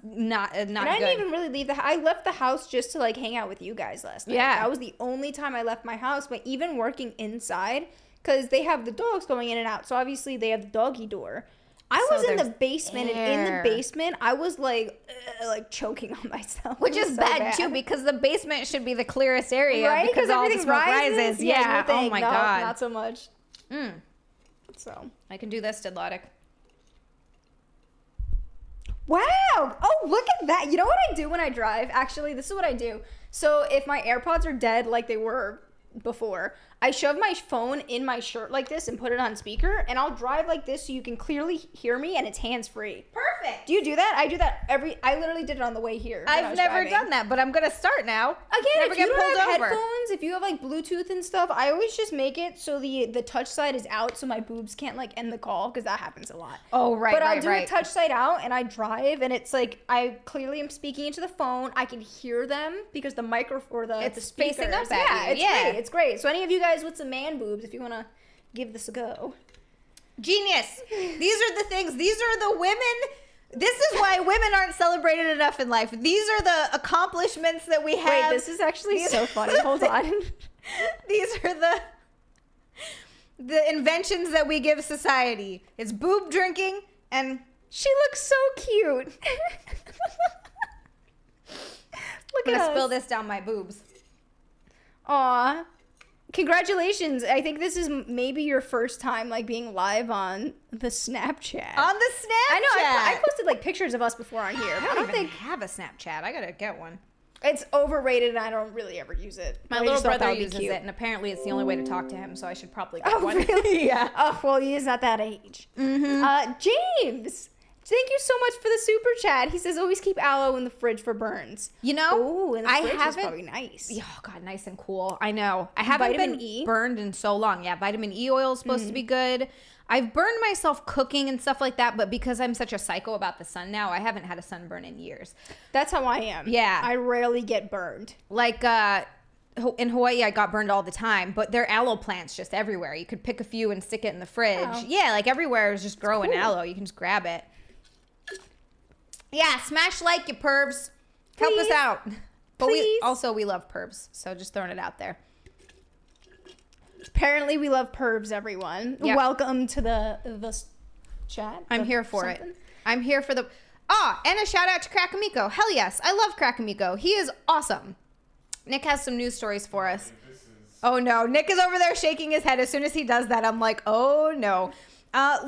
not and good. I didn't even really leave the house. I left the house just to like hang out with you guys last night. Yeah. That was the only time I left my house. But even working inside, because they have the dogs going in and out, so obviously they have the doggy door. I was in the basement, and in the basement, I was like choking on myself. Which is bad too, because the basement should be the clearest area, right? Because all the smoke rises. Yeah. Oh my God. Not so much. So I can do this, Didlotic. Wow! Oh, look at that. You know what I do when I drive? Actually, this is what I do. So if my AirPods are dead like they were before, I shove my phone in my shirt like this and put it on speaker, and I'll drive like this so you can clearly hear me, and it's hands-free. Perfect. Do you do that? I do that I literally did it on the way here. I've never done that, but I'm going to start now. Again, never if you get don't pulled have over. headphones, if you have like Bluetooth and stuff, I always just make it so the touch side is out so my boobs can't like end the call, because that happens a lot. Oh, right, But I'll do it touch side out, and I drive, and it's like I clearly am speaking into the phone. I can hear them because the microphone or the speakers. Facing up at you. Great. It's great. So any of you guys with some man boobs, if you want to give this a go. Genius. These are the things. These are the women. This is why women aren't celebrated enough in life. These are the accomplishments that we have. Wait, this is actually so funny. Hold on. These are the inventions that we give society. It's boob drinking, and she looks so cute. Look I'm at gonna us. spill this down my boobs. Aw. Congratulations. I think this is maybe your first time like being live on the Snapchat. On the Snapchat. I know. I posted like pictures of us before on here. I don't think have a Snapchat. I gotta get one. It's overrated, and I don't really ever use it. My little brother uses it, and apparently it's the only way to talk to him, so I should probably get one. Really? Yeah. Oh, well, he is at that age. James, thank you so much for the super chat. He says, always keep aloe in the fridge for burns. You know, oh, in the fridge is probably nice. Oh, God, nice and cool. I know. I haven't been burned in so long. Yeah, vitamin E oil is supposed to be good. I've burned myself cooking and stuff like that, but because I'm such a psycho about the sun now, I haven't had a sunburn in years. That's how I am. Yeah. I rarely get burned. Like, in Hawaii, I got burned all the time, but there are aloe plants just everywhere. You could pick a few and stick it in the fridge. Oh. Yeah, like everywhere is just growing aloe. You can just grab it. Yeah, smash like, you pervs. Help us out. But we love pervs, so just throwing it out there. Apparently we love pervs, everyone. Yep. Welcome to the chat. I'm here for it. I'm here for the... and a shout out to Crackamico. Hell yes, I love Crackamico. He is awesome. Nick has some news stories for us. Oh no, Nick is over there shaking his head. As soon as he does that, I'm like, oh no.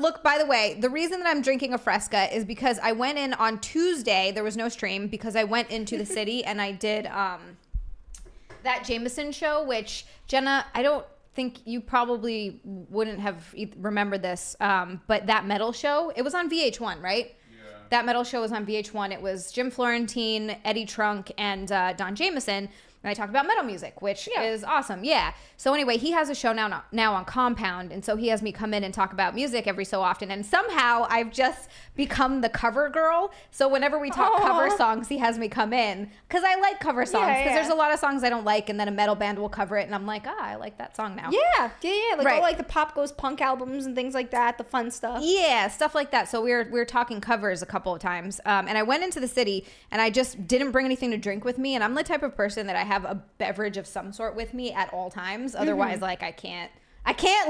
Look, by the way, the reason that I'm drinking a Fresca is because I went in on Tuesday. There was no stream because I went into the city and I did that Jameson show, which, Jenna, I don't think you probably wouldn't have remembered this, but that metal show, it was on VH1, right? Yeah. That metal show was on VH1. It was Jim Florentine, Eddie Trunk, and Don Jameson. And I talked about metal music, which is awesome. Yeah. So anyway, he has a show now on Compound. And so he has me come in and talk about music every so often. And somehow I've just become the cover girl. So whenever we talk cover songs, he has me come in. Because I like cover songs. Because there's a lot of songs I don't like. And then a metal band will cover it. And I'm like, I like that song now. Yeah. Like all like the Pop Goes Punk albums and things like that. The fun stuff. Yeah, stuff like that. So we were talking covers a couple of times. And I went into the city and I just didn't bring anything to drink with me. And I'm the type of person that I have a beverage of some sort with me at all times. Otherwise, like I can't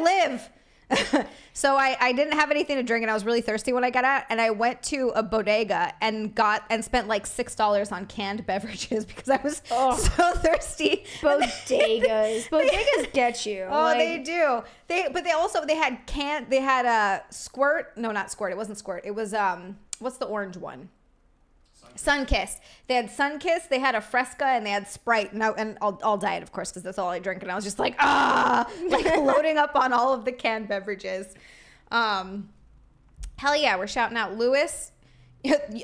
live. So I didn't have anything to drink and I was really thirsty when I got out, and I went to a bodega and spent like $6 on canned beverages because I was so thirsty. Bodegas get you. Oh, like, they do. They had a Squirt. No, not Squirt. It wasn't Squirt. It was what's the orange one? Sunkist. They had Sunkist, they had a Fresca, and they had Sprite, and all diet, of course, because that's all I drink. And I was just like, like loading up on all of the canned beverages. Hell yeah, we're shouting out Lewis.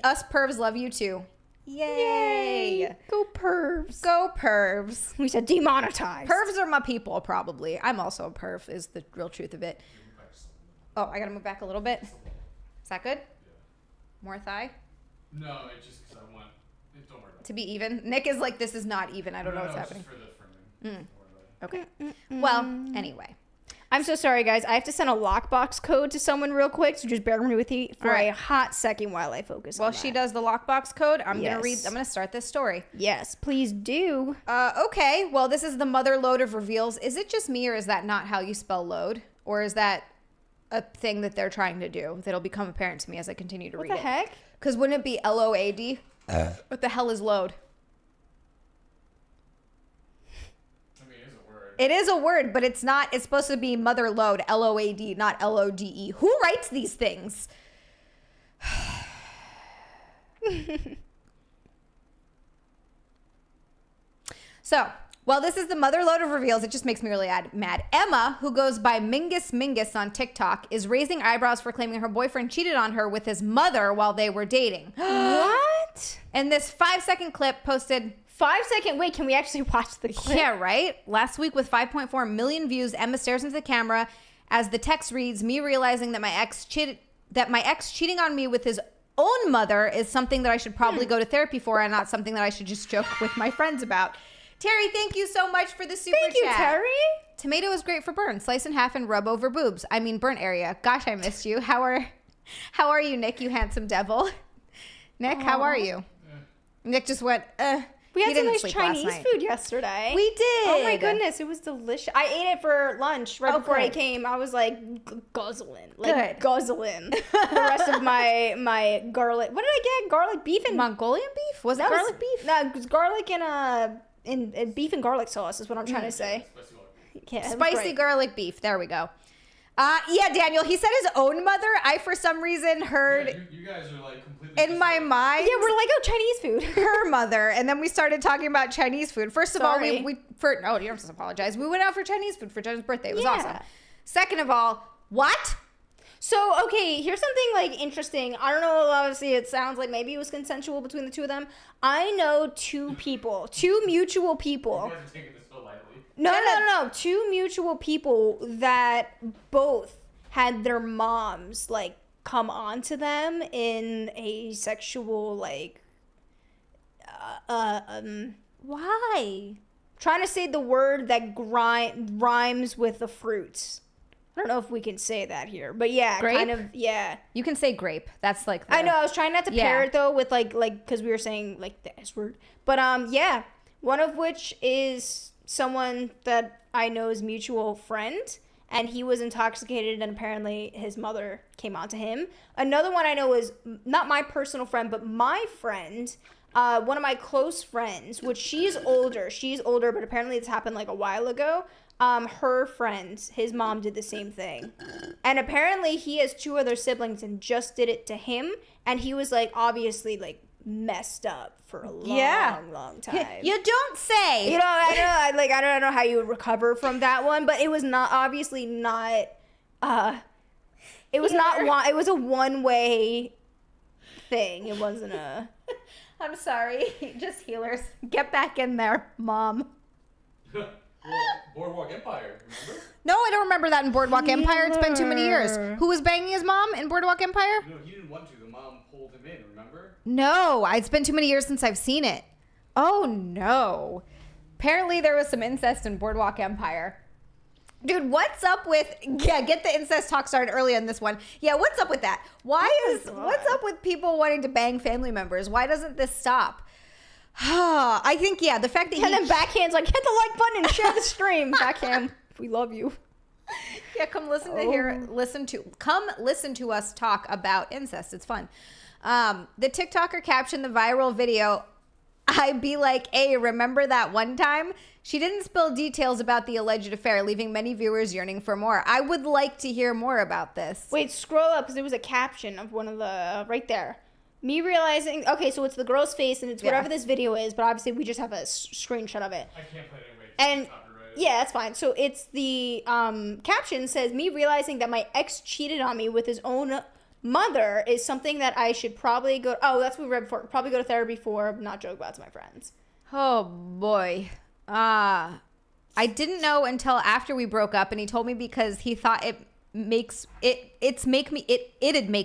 Us pervs love you too. Yay! Go pervs. Go pervs. We said demonetized. Pervs are my people, probably. I'm also a perv, is the real truth of it. Oh, I gotta move back a little bit. Is that good? More thigh? No, it's just because I want it. Don't worry about it. To be even. Nick is like, this is not even. I don't know what's happening. Just for the framing. Okay. Well, anyway. I'm so sorry, guys. I have to send a lockbox code to someone real quick, so just bear with me for a hot second while I focus on While that. she does the lockbox code, I'm Yes. gonna start this story. Yes, please do. Okay, well, this is the mother load of reveals. Is it just me, or is that not how you spell load? Or is that a thing that they're trying to do that'll become apparent to me as I continue to read it? What the heck? Because wouldn't it be LOAD? What the hell is load? I mean, it is a word. It is a word, but it's not. It's supposed to be mother load, LOAD, not LODE. Who writes these things? So, well, this is the mother load of reveals. It just makes me really mad. Emma, who goes by Mingus on TikTok, is raising eyebrows for claiming her boyfriend cheated on her with his mother while they were dating. What? And this 5-second clip posted... 5 second. Wait, can we actually watch the clip? Yeah, right? Last week with 5.4 million views, Emma stares into the camera as the text reads, me realizing that my ex cheating on me with his own mother is something that I should probably go to therapy for and not something that I should just joke with my friends about. Terry, thank you so much for the super chat. Thank you, Terry. Tomato is great for burn. Slice in half and rub over boobs. I mean, burn area. Gosh, I missed you. How are you, Nick, you handsome devil? Nick, how are you? Nick just went, We had He some didn't nice sleep last Chinese night. food yesterday. We did. Oh my goodness, it was delicious. I ate it for lunch right before I good. came. I was like guzzling, Good. guzzling the rest of my garlic. What did I get? Garlic beef and Mongolian beef? Was it that was- garlic beef? No, it was garlic and in beef and garlic sauce is what I'm trying to say. Spicy garlic. Yeah, it was Spicy great. garlic beef. There we go. Yeah, Daniel, he said his own mother. I, for some reason, heard Yeah, you guys are like completely. in my mind Yeah, we're like, oh, Chinese food. her mother. And then we started talking about Chinese food. First of all, Sorry. no, you don't have to apologize. We went out for Chinese food for Jenna's birthday. It was Yeah. awesome. Second of all, what? So, okay, here's something, like, interesting. I don't know, obviously, it sounds like maybe it was consensual between the two of them. I know two mutual people. You guys are taking this so lightly. No. Two mutual people that both had their moms, like, come on to them in a sexual, like, Why? trying to say the word that rhymes with the fruits. I don't know if we can say that here, but yeah, Grape? kind of, yeah. You can say grape. That's like I know. I was trying not to Yeah. pair it though with like because we were saying like the S word, but yeah, one of which is someone that I know's mutual friend, and he was intoxicated, and apparently his mother came on to him. Another one I know is not my personal friend, but my friend. One of my close friends, which she's older, but apparently this happened like a while ago. Her friends, his mom did the same thing. And apparently he has two other siblings and just did it to him. And he was like, obviously like messed up for a long time. You don't say. You know, I don't know how you would recover from that one, but it was not, obviously not, it was not one, it was a one-way thing. It wasn't a... I'm sorry. Just healers. Get back in there, Mom. Well, Boardwalk Empire, remember? No, I don't remember that in Boardwalk Empire. It's been too many years. Who was banging his mom in Boardwalk Empire? No, he didn't want to. The mom pulled him in, remember? No, it's been too many years since I've seen it. Oh, no. Apparently there was some incest in Boardwalk Empire. Dude, what's up with... Yeah, get the incest talk started early on this one. Yeah, what's up with that? What's up with people wanting to bang family members? Why doesn't this stop? I think, yeah, the fact that And then backhand's like, hit the like button and share the stream. Backhand, we love you. Yeah, come listen to us talk about incest. It's fun. The TikToker captioned the viral video. I'd be like, hey, remember that one time? She didn't spill details about the alleged affair, leaving many viewers yearning for more. I would like to hear more about this. Wait, scroll up because there was a caption of one of the, right there. Me realizing, okay, so it's the girl's face and it's whatever this video is, but obviously we just have a screenshot of it. I can't play it anyway. And It's copyrighted. yeah, that's fine. So it's the caption says, me realizing that my ex cheated on me with his own mother is something that I should probably go, oh, that's what we read before, probably go to therapy for, not joke about to my friends. Oh, boy. I didn't know until after we broke up, and he told me because he thought it'd make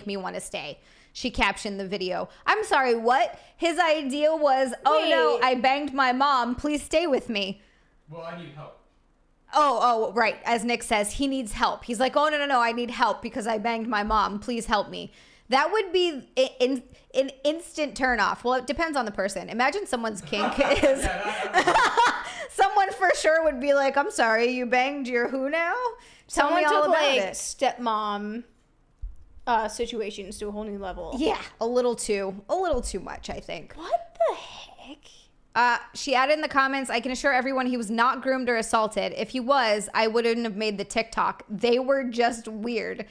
me want to stay. She captioned the video. I'm sorry, what? His idea was, oh no, Wait. I banged my mom. Please stay with me. Well, I need help. right. As Nick says, he needs help. He's like, oh, no, I need help because I banged my mom. Please help me. That would be an instant turnoff. Well, it depends on the person. Imagine someone's kink is... Someone for sure would be like, I'm sorry, you banged your who now? Tell me all about it. Stepmom situations to a whole new level. Yeah, a little too much, I think. What the heck? She added in the comments, I can assure everyone he was not groomed or assaulted. If he was, I wouldn't have made the TikTok. They were just weird.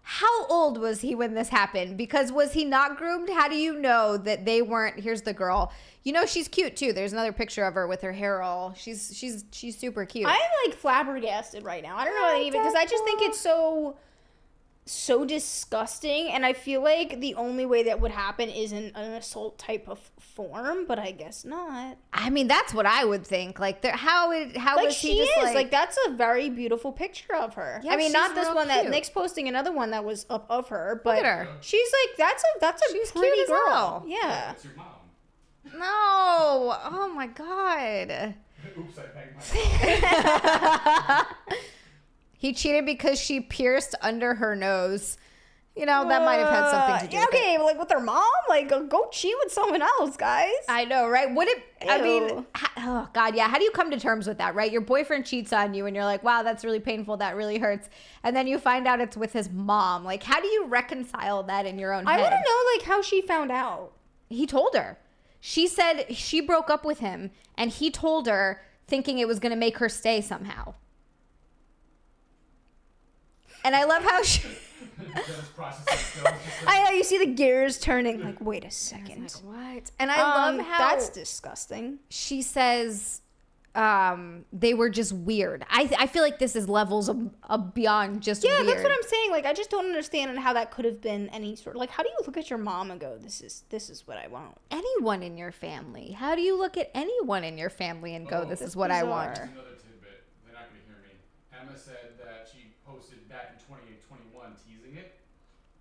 How old was he when this happened? Because was he not groomed? How do you know that they weren't? Here's the girl. You know, she's cute too. There's another picture of her with her hair all. She's super cute. I'm like flabbergasted right now. I don't know even because I just think it's so disgusting, and I feel like the only way that would happen is in an assault type of form, but I guess not. I mean, that's what I would think. Like, how like was he just like that's a very beautiful picture of her. Yeah, I mean, not this one cute. That Nick's posting another one that was up of her, but Look at her. she's like that's a She's pretty cute as girl. hell. Yeah. That's your mom. No. Oh my God. Oops, I banged my mom. He cheated because she pierced under her nose. You know, that might have had something to do with it. Okay, like with her mom, like go cheat with someone else, guys. I know, right? Would it, I mean, Ew. oh God, yeah. How do you come to terms with that, right? Your boyfriend cheats on you and you're like, wow, that's really painful. That really hurts. And then you find out it's with his mom. Like, how do you reconcile that in your own head? I want to know like how she found out. He told her. She said she broke up with him and he told her thinking it was going to make her stay somehow. And I love how she... I know, you see the gears turning. Like, wait a second. Like, what? And I love how... That's disgusting. She says they were just weird. I feel like this is levels of beyond just weird. Yeah, that's what I'm saying. Like, I just don't understand how that could have been any sort of... Like, how do you look at your mom and go, this is what I want? Anyone in your family. How do you look at anyone in your family and go, this is what I want? bizarre. Another tidbit. They're not going to hear me. Emma said that she posted back in 2021 teasing it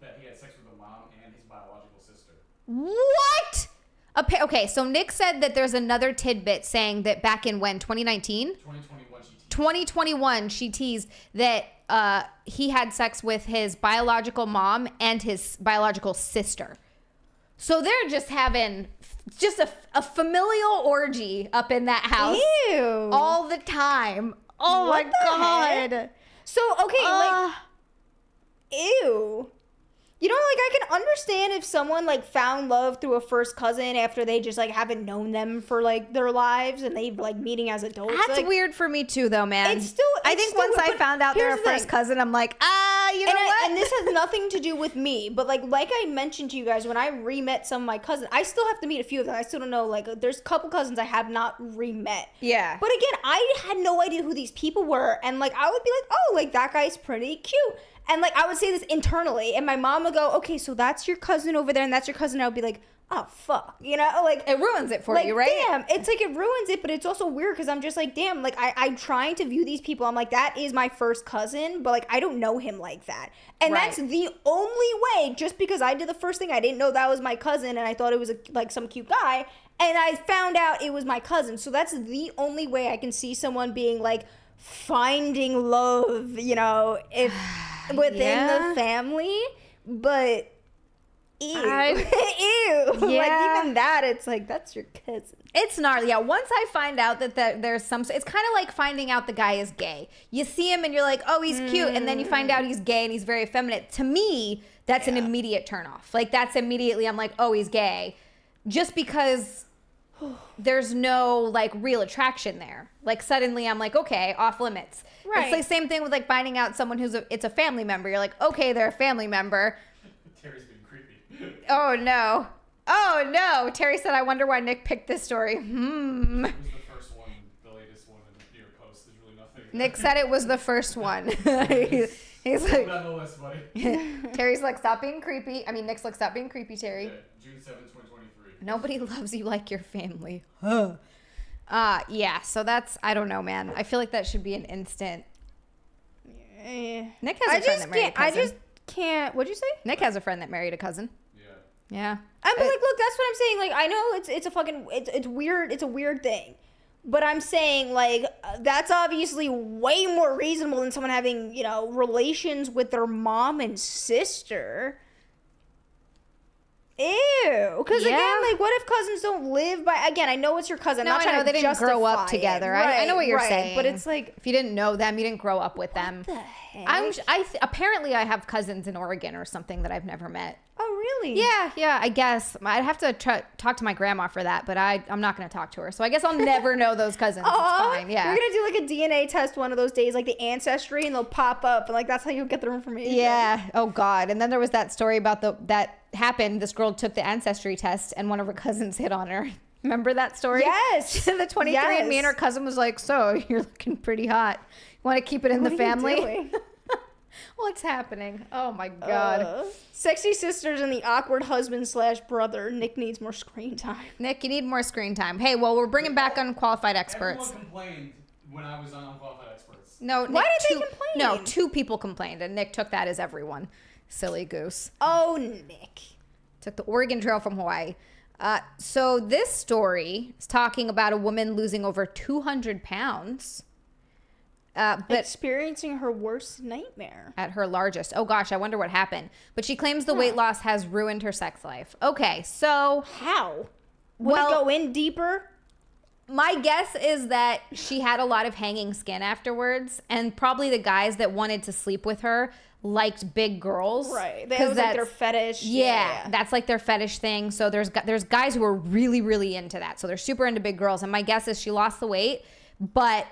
that he had sex with a mom and his biological sister. What? Okay, so Nick said that there's another tidbit saying that back in when? 2019? 2021, she teased that he had sex with his biological mom and his biological sister. So they're just having just a familial orgy up in that house. Ew. All the time. Oh What my the God. heck? So, okay, like, ew. You know, like, I can understand if someone, like, found love through a first cousin after they just, like, haven't known them for, like, their lives and they, like, meeting as adults. That's like, weird for me too, though, man. I think once I but found out they're a here's the first thing. cousin, I'm like, you know what? And this has nothing to do with me, but like I mentioned to you guys, when I re-met some of my cousins, I still have to meet a few of them. I still don't know, like, there's a couple cousins I have not re-met. Yeah. But again, I had no idea who these people were, and like I would be like, oh, like that guy's pretty cute. And like I would say this internally, and my mom would go, okay, so that's your cousin over there, and that's your cousin. And I would be like, oh fuck, you know, like It ruins it for like, you, right? Damn, it's like it ruins it, but it's also weird because I'm just like, damn, like I'm trying to view these people. I'm like, that is my first cousin, but like I don't know him like that, and Right. that's the only way. Just because I did the first thing, I didn't know that was my cousin, and I thought it was like some cute guy, and I found out it was my cousin. So that's the only way I can see someone being like finding love, you know, if within Yeah. the family, but. Ew. Ew. Yeah. Like, even that, it's like, that's your cousin. It's gnarly. Yeah, once I find out that there's some... It's kind of like finding out the guy is gay. You see him and you're like, oh, he's cute. And then you find out he's gay and he's very effeminate. To me, that's an immediate turnoff. Like, that's immediately, I'm like, oh, he's gay. Just because there's no, like, real attraction there. Like, suddenly I'm like, okay, off limits. Right. It's the same thing with, like, finding out someone it's a family member. You're like, okay, they're a family member. Terry's being creepy. Oh, no. Oh, no. Terry said, I wonder why Nick picked this story. It was the first one. The latest one in your post. There's really nothing. Nick said it was the first one. He's Put like, that on the list, buddy. Terry's like, stop being creepy. I mean, Nick's like, stop being creepy, Terry. Yeah, June 7th, 2023. Nobody loves you like your family. Yeah, so that's, I don't know, man. I feel like that should be an instant. Nick has a friend that married a cousin. I just can't. What'd you say? Nick has a friend that married a cousin. Yeah. Yeah. I'm like, look, that's what I'm saying. Like, I know it's a fucking, it's weird. It's a weird thing. But I'm saying, like, that's obviously way more reasonable than someone having, you know, relations with their mom and sister. Ew. Because, Yeah. again, like, what if cousins don't live by... Again, I know it's your cousin. No, I'm not I trying know to they didn't grow up justify it. together. Right, I know what you're right. saying. But it's like... If you didn't know them, you didn't grow up with them. What the heck? Apparently I have cousins in Oregon or something that I've never met. Oh, really? Yeah, I guess. I'd have to talk to my grandma for that, but I'm not going to talk to her. So I guess I'll never know those cousins. It's fine, yeah. You're going to do, like, a DNA test one of those days, like the Ancestry, and they'll pop up, and, like, that's how you'll get their information. Yeah. Oh, God. And then there was that story about that happened. This girl took the Ancestry test, and one of her cousins hit on her. Remember that story? Yes. The 23andMe, and her cousin was like, so, you're looking pretty hot. You want to keep it in the family? What's happening? Oh, my God. Sexy sisters and the awkward husband/brother. Nick needs more screen time. Nick, you need more screen time. Hey, well, we're bringing back unqualified experts. Everyone complained when I was on Unqualified Experts. No, Nick, Why did they complain? No, 2 people complained, and Nick took that as everyone. Silly goose. Oh, Nick. Took the Oregon Trail from Hawaii. So this story is talking about a woman losing over 200 pounds. But Experiencing her worst nightmare. at her largest. Oh, gosh, I wonder what happened. But she claims the weight loss has ruined her sex life. Okay, so... How? Would Well- it go in deeper? My guess is that she had a lot of hanging skin afterwards, and probably the guys that wanted to sleep with her liked big girls. Right. That was like their fetish. Yeah, that's like their fetish thing. So there's guys who are really, really into that. So they're super into big girls. And my guess is she lost the weight, but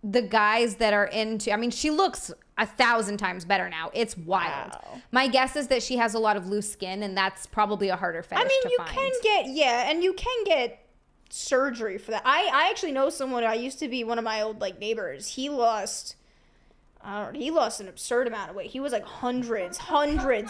the guys that are into, I mean, she looks 1,000 times better now. It's wild. Wow. My guess is that she has a lot of loose skin, and that's probably a harder fetish I mean, to you find. can get, and you can get surgery for that. I actually know someone. I used to be one of my old like neighbors. He lost an absurd amount of weight. He was like hundreds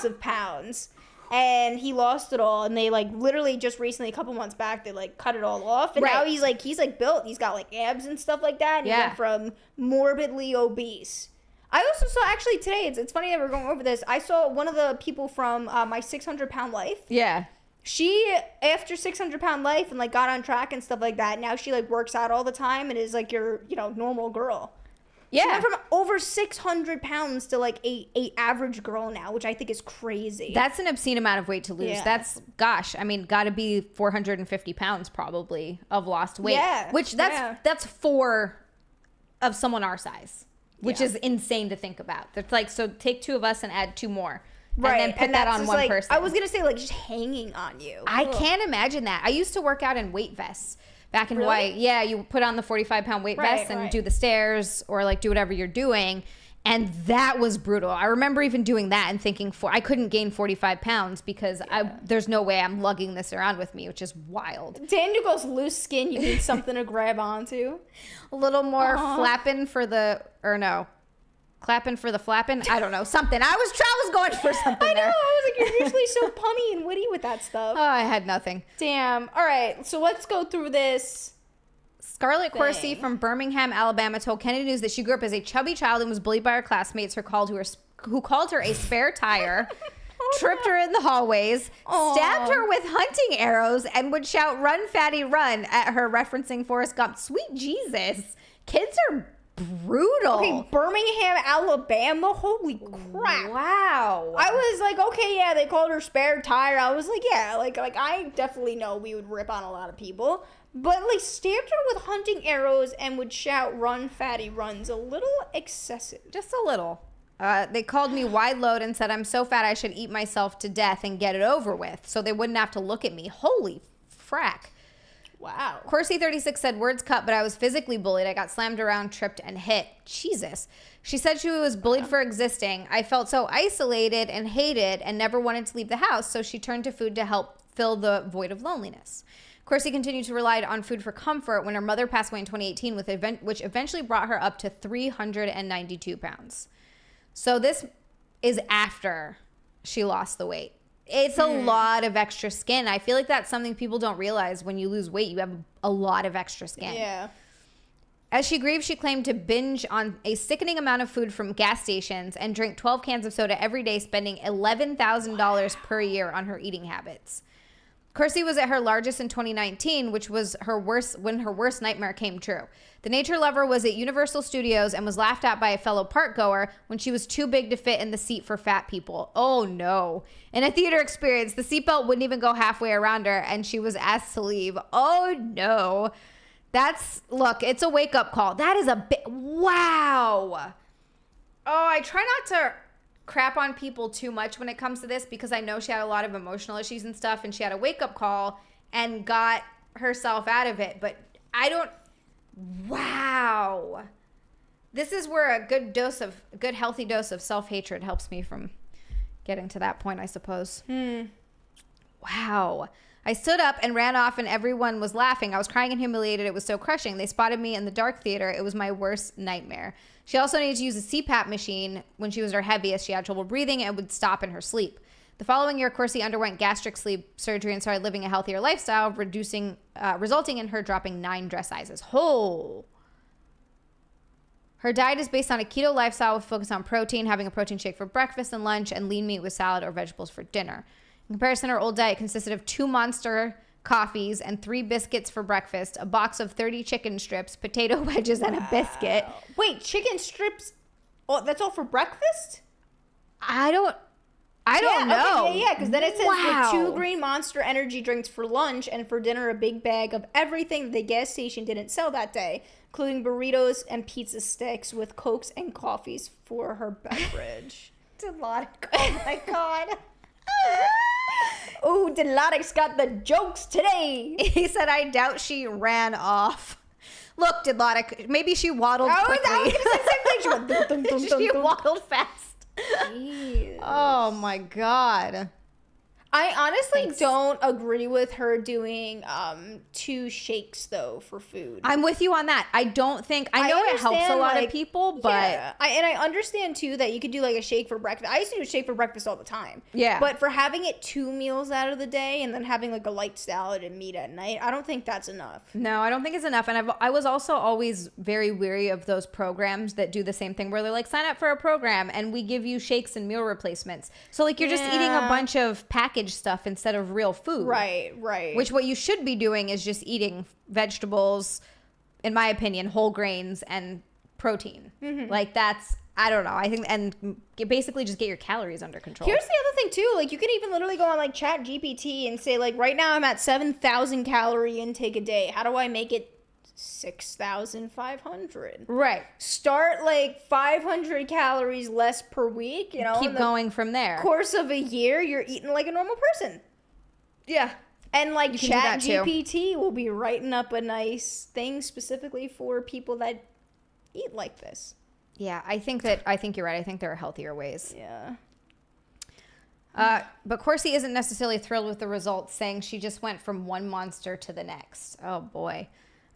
of pounds, and he lost it all. And they like literally just recently, a couple months back, they like cut it all off, and now he's like built. He's got like abs and stuff like that. And he went from morbidly obese. I also saw actually today. It's funny that we're going over this. I saw one of the people from my 600-pound life. Yeah. She, after 600-pound life and like got on track and stuff like that, now she like works out all the time and is like your, you know, normal girl. Yeah. She went from over 600 pounds to like a average girl now, which I think is crazy. That's an obscene amount of weight to lose. Yeah. That's, gosh, I mean, got to be 450 pounds probably of lost weight. Yeah. Which that's 4 of someone our size, which is insane to think about. That's like, so take 2 of us and add 2 more. Right. And then put that on one like, person. I was going to say like just hanging on you. I Ugh. can't imagine that. I used to work out in weight vests back in Really? Hawaii. Yeah, you put on the 45-pound weight vest and do the stairs or like do whatever you're doing. And that was brutal. I remember even doing that and thinking I couldn't gain 45 pounds because there's no way I'm lugging this around with me, which is wild. Daniel goes loose skin. You need something to grab onto. A little more clapping for the flapping. I don't know. Something. I was going for something I know. there. I was like, you're usually so punny and witty with that stuff. Oh, I had nothing. Damn. All right. So let's go through this. Scarlett Corsi from Birmingham, Alabama, told Kennedy News that she grew up as a chubby child and was bullied by her classmates who called her a spare tire, tripped her in the hallways, stabbed her with hunting arrows, and would shout, "Run, fatty, run," at her, referencing Forrest Gump. Sweet Jesus. Kids are brutal. Okay, Birmingham, Alabama. Holy crap. Wow. I was like, okay, yeah, they called her spare tire. I was like, yeah, like I definitely know we would rip on a lot of people. But like stabbed her with hunting arrows and would shout, "Run, fatty, run's" a little excessive. Just a little. They called me wide load and said I'm so fat I should eat myself to death and get it over with so they wouldn't have to look at me. Holy frack. Wow. Corsi 36 said, "Words cut, but I was physically bullied. I got slammed around, tripped, and hit." Jesus. She said she was bullied for existing. "I felt so isolated and hated and never wanted to leave the house, so she turned to food to help fill the void of loneliness." Corsi continued to rely on food for comfort when her mother passed away in 2018, which eventually brought her up to 392 pounds. So this is after she lost the weight. It's a lot of extra skin. I feel like that's something people don't realize. When you lose weight, you have a lot of extra skin. Yeah. As she grieved, she claimed to binge on a sickening amount of food from gas stations and drink 12 cans of soda every day, spending $11,000 per year on her eating habits. Corsi was at her largest in 2019, which was when her worst nightmare came true. The nature lover was at Universal Studios and was laughed at by a fellow park goer when she was too big to fit in the seat for fat people. Oh no. In a theater experience, the seatbelt wouldn't even go halfway around her and she was asked to leave. Oh no. Look, it's a wake-up call. That is a bit, wow. Oh, I try not to crap on people too much when it comes to this because I know she had a lot of emotional issues and stuff and she had a wake-up call and got herself out of it. But wow. This is where a good healthy dose of self-hatred helps me from getting to that point, I suppose. Wow. I stood up and ran off and everyone was laughing. I was crying and humiliated. It was so crushing. They spotted me in the dark theater. It was my worst nightmare. She also needed to use a CPAP machine when she was her heaviest. She had trouble breathing and would stop in her sleep. The following year, Corsi underwent gastric sleeve surgery and started living a healthier lifestyle, resulting in her dropping 9 dress sizes. Her diet is based on a keto lifestyle with focus on protein, having a protein shake for breakfast and lunch, and lean meat with salad or vegetables for dinner. In comparison, her old diet consisted of 2 Monster coffees and 3 biscuits for breakfast, a box of 30 chicken strips, potato wedges, and a biscuit. Wait, chicken strips? Oh, that's all for breakfast? I don't know. Okay, yeah, because then it says with 2 green Monster energy drinks for lunch and for dinner a big bag of everything that the gas station didn't sell that day, including burritos and pizza sticks with Cokes and coffees for her beverage. Delodic. Oh my God. Oh, Delodic's got the jokes today. He said, I doubt she ran off. Look, Delodic, maybe she waddled quickly. I was going to say the same thing. She went she waddled fast. Jeez. Oh my God. I honestly don't agree with her doing 2 shakes though for food. I'm with you on that. I know it helps a lot of people, but yeah. I understand too that you could do like a shake for breakfast. I used to do a shake for breakfast all the time. Yeah. But for having it 2 meals out of the day and then having like a light salad and meat at night, I don't think that's enough. No, I don't think it's enough. And I was also always very weary of those programs that do the same thing where they're like, sign up for a program and we give you shakes and meal replacements. So like you're just eating a bunch of packaged stuff instead of real food. Right. Which what you should be doing is just eating vegetables, in my opinion, whole grains and protein. Mm-hmm. Like that's, I don't know. I think, and basically just get your calories under control. Here's the other thing too. Like you can even literally go on like Chat GPT and say like, right now I'm at 7,000 calorie intake a day. How do I make it 6,500? Right. Start like 500 calories less per week, you know. Keep going from there. Course of a year, you're eating like a normal person. Yeah. And like Chat GPT will be writing up a nice thing specifically for people that eat like this. Yeah, I think you're right. I think there are healthier ways. Yeah. But Corsi isn't necessarily thrilled with the results, saying she just went from one monster to the next. Oh boy.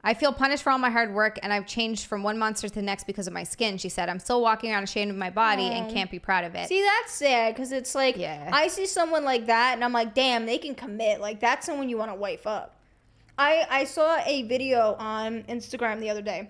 I feel punished for all my hard work, and I've changed from one monster to the next because of my skin, she said. I'm still walking around ashamed of my body and can't be proud of it. See, that's sad, because it's like, I see someone like that, and I'm like, damn, they can commit. Like, that's someone you want to wife up. I saw a video on Instagram the other day,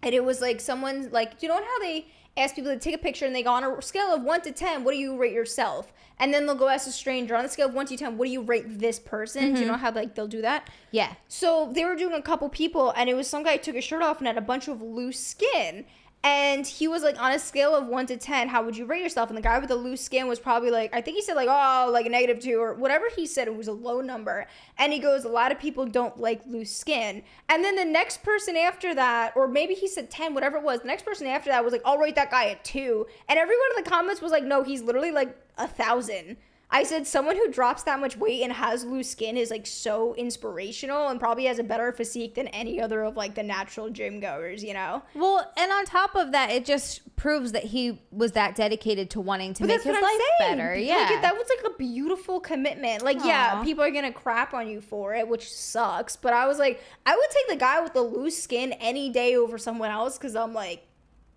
and it was like someone, like, you know how they ask people to take a picture, and they go on a scale of 1 to 10, what do you rate yourself? And then they'll go ask a stranger, on a scale of 1 to 10, what do you rate this person? Mm-hmm. Do you know how like they'll do that? Yeah. So they were doing a couple people, and it was some guy who took his shirt off and had a bunch of loose skin. And he was like, on a scale of 1 to 10, how would you rate yourself? And the guy with the loose skin was probably like, I think he said like, oh, like a -2 or whatever he said. It was a low number. And he goes, a lot of people don't like loose skin. And then the next person after that, or maybe he said 10, whatever it was, the next person after that was like, I'll rate that guy a 2. And everyone in the comments was like, no, he's literally like 1,000. I said someone who drops that much weight and has loose skin is like so inspirational and probably has a better physique than any other of like the natural gym goers, you know? Well, and on top of that, it just proves that he was that dedicated to wanting to make his life better. Yeah. Like, that was like a beautiful commitment. Like, yeah, people are going to crap on you for it, which sucks. But I was like, I would take the guy with the loose skin any day over someone else because I'm like,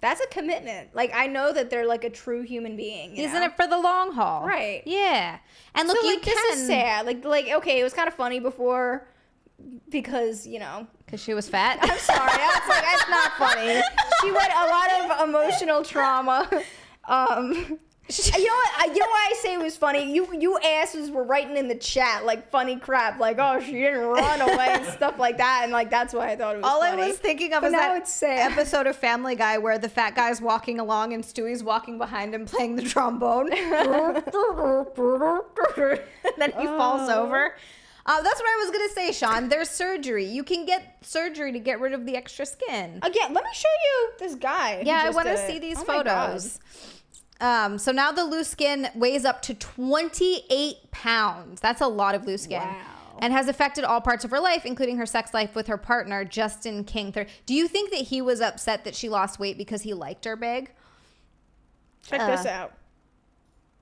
that's a commitment. Like, I know that they're like a true human being. Isn't it for the long haul? Right. Yeah. And look, so, like, this is sad. Like, okay, it was kind of funny before because, you know. Because she was fat? I'm sorry. I was like, that's not funny. She went a lot of emotional trauma. You know what? You know why I say it was funny? You asses were writing in the chat like funny crap, like, oh, she didn't run away and stuff like that, and like that's why I thought it was funny. I was thinking of But is now that it's sad. episode of Family Guy where the fat guy's walking along and Stewie's walking behind him playing the trombone. And then he falls over. That's what I was going to say, Sean. There's surgery. You can get surgery to get rid of the extra skin. Again, let me show you this guy. Yeah, I want to see these photos. So now the loose skin weighs up to 28 pounds. That's a lot of loose skin. Wow. And has affected all parts of her life, including her sex life with her partner, Justin King. Do you think that he was upset that she lost weight because he liked her big? Check this out.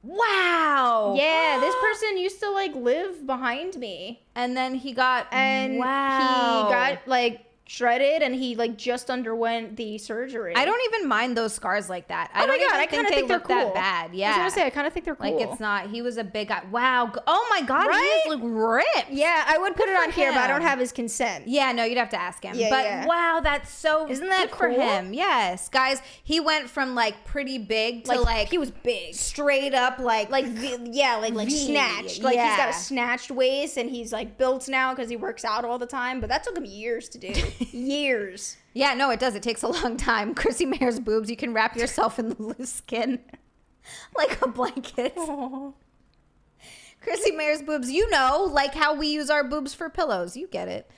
Wow. Yeah, this person used to like live behind me. And then he got, And wow. he got like shredded and he like just underwent the surgery. I don't even mind those scars like that. Oh my God, I kind kinda of think they're look that cool. bad. Yeah. I was gonna say, I kind of think they're cool. Like it's not, he was a big guy. Wow. Oh my God. Right? He just look ripped. Yeah, I would put it for on here, but I don't him. have his consent. Yeah, no, you'd have to ask him. Yeah, but yeah. wow, that's so Isn't that good for cool? him. Yes. Guys, he went from like pretty big to like he was big. straight up like Like like V. snatched. Like he's got Yeah. a snatched waist and he's like built now because he works out all the time. But that took him years to do. Years. yeah, no, it does. It takes a long time. Chrissy Mayer's boobs, you can wrap yourself in the loose skin like a blanket. Chrissy Mayer's boobs, you know, like how we use our boobs for pillows. You get it.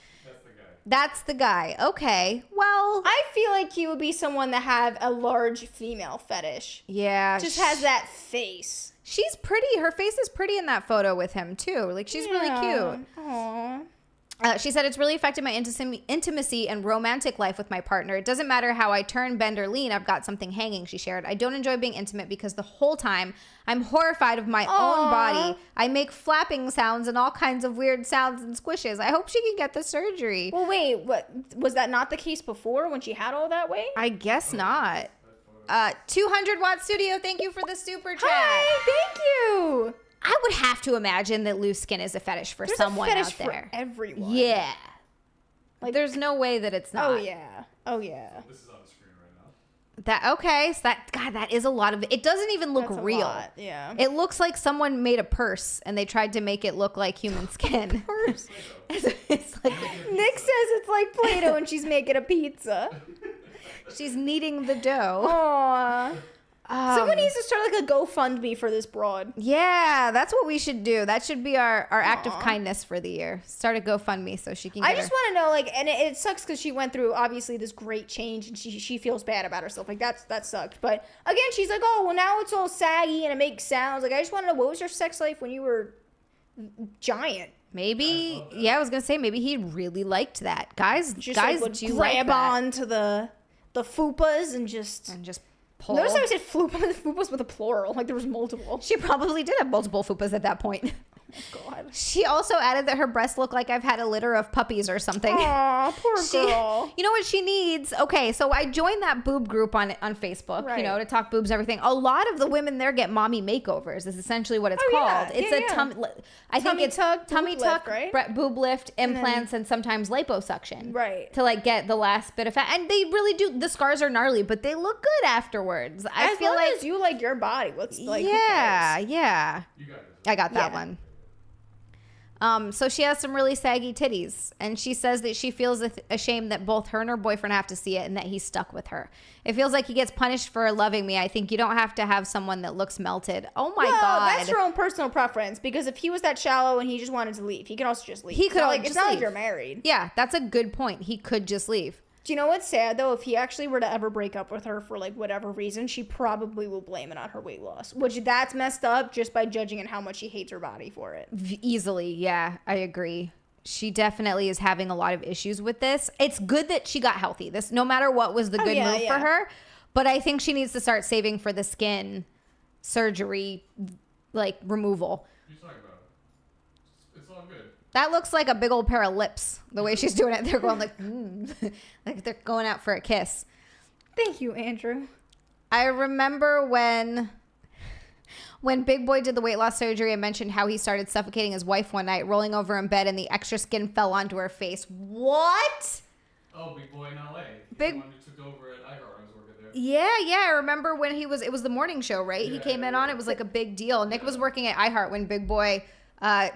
That's the guy. Okay. Well, I feel like he would be someone that have a large female fetish. yeah. Just has that face. She's pretty. Her face is pretty in that photo with him too. Like she's really cute. Aww. She said, it's really affected my intimacy and romantic life with my partner. It doesn't matter how I turn, bend, or lean. I've got something hanging, she shared. I don't enjoy being intimate because the whole time I'm horrified of my own body. I make flapping sounds and all kinds of weird sounds and squishes. I hope she can get the surgery. Well, wait, what was that not the case before when she had all that weight? I guess not. 200 Watt Studio, thank you for the super chat. Hi, thank you. I would have to imagine that loose skin is a fetish for There's someone a fetish out there. for everyone. Yeah. Like, there's no way that it's not. Oh yeah. Oh yeah. This is on the screen right now. That is a lot of it. Doesn't even look That's a real. lot, yeah. It looks like someone made a purse and they tried to make it look like human skin. Purse. It's like Nick says it's like Play-Doh when she's making a pizza. she's kneading the dough. Aww. Someone needs to start like a GoFundMe for this broad. Yeah, that's what we should do. That should be our act of kindness for the year. Start a GoFundMe so she can get I just want to know, like, and it sucks because she went through obviously this great change and she feels bad about herself. Like that sucked. But again, she's like, oh well, now it's all saggy and it makes sounds. Like I just want to know, what was your sex life when you were giant? maybe I was gonna say maybe he really liked that. Guys Just guys like, would do like grab that. on to the fupas and just. Pull. Notice how I said fupas with a plural, like there was multiple. She probably did have multiple fupas at that point. God. She also added that her breasts look like I've had a litter of puppies or something. Aw, poor girl. You know what she needs? Okay, so I joined that boob group on Facebook, Right. you know, to talk boobs, everything. A lot of the women there get mommy makeovers is essentially what it's Oh, called. yeah. It's Yeah, a yeah. tummy tuck, tummy boob tuck, lift, right? boob lift, implants, and sometimes liposuction. Right. To like get the last bit of fat. And they really do, the scars are gnarly, but they look good afterwards. I As feel long like, as you like your body, what's like? who yeah, cares? yeah. You got it. I got that Yeah. one. So she has some really saggy titties, and she says that she feels ashamed that both her and her boyfriend have to see it and that he's stuck with her. It feels like he gets punished for loving me. I think you don't have to have someone that looks melted. Oh my God. That's your own personal preference, because if he was that shallow and he just wanted to leave, he could also just leave. He could it's just not like leave. you're married. Yeah, that's a good point. He could just leave. Do you know what's sad though? If he actually were to ever break up with her for like whatever reason, she probably will blame it on her weight loss, which that's messed up just by judging and how much she hates her body for it. Easily, yeah, I agree. She definitely is having a lot of issues with this. It's good that she got healthy. This, no matter what, was the good move for her. But I think she needs to start saving for the skin surgery, like removal. You talking about? It's all good. That looks like a big old pair of lips. The way she's doing it, they're going like, like they're going out for a kiss. Thank you, Andrew. I remember when Big Boy did the weight loss surgery and mentioned how he started suffocating his wife one night, rolling over in bed, and the extra skin fell onto her face. What? Oh, Big Boy in LA. Big- The one who took over at iHeart. I was working Yeah, I remember when it was the morning show, right? He came in on it was like a big deal. Nick was working at iHeart when Big Boy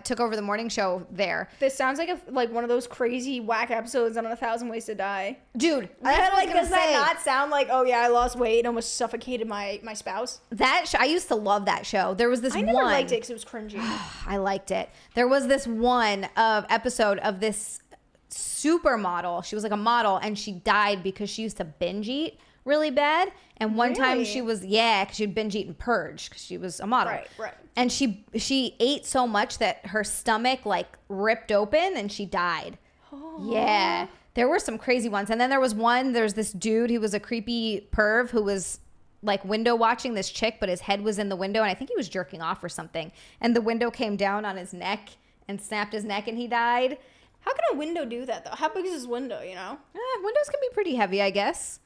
took over the morning show there. This sounds like one of those crazy whack episodes on 1,000 Ways to Die. Dude, Does that not sound like, oh yeah, I lost weight and almost suffocated my spouse? I used to love that show. There was this I never liked it because it was cringy. I liked it. There was this one episode of this supermodel. She was like a model, and she died because she used to binge eat really bad. And one time she was, because she'd binge eat and purge because she was a model. Right. And she ate so much that her stomach like ripped open and she died. Oh. Yeah. There were some crazy ones. And then there's this dude, he was a creepy perv who was like window watching this chick, but his head was in the window, and I think he was jerking off or something. And the window came down on his neck and snapped his neck, and he died. How can a window do that though? How big is this window, you know? Windows can be pretty heavy, I guess.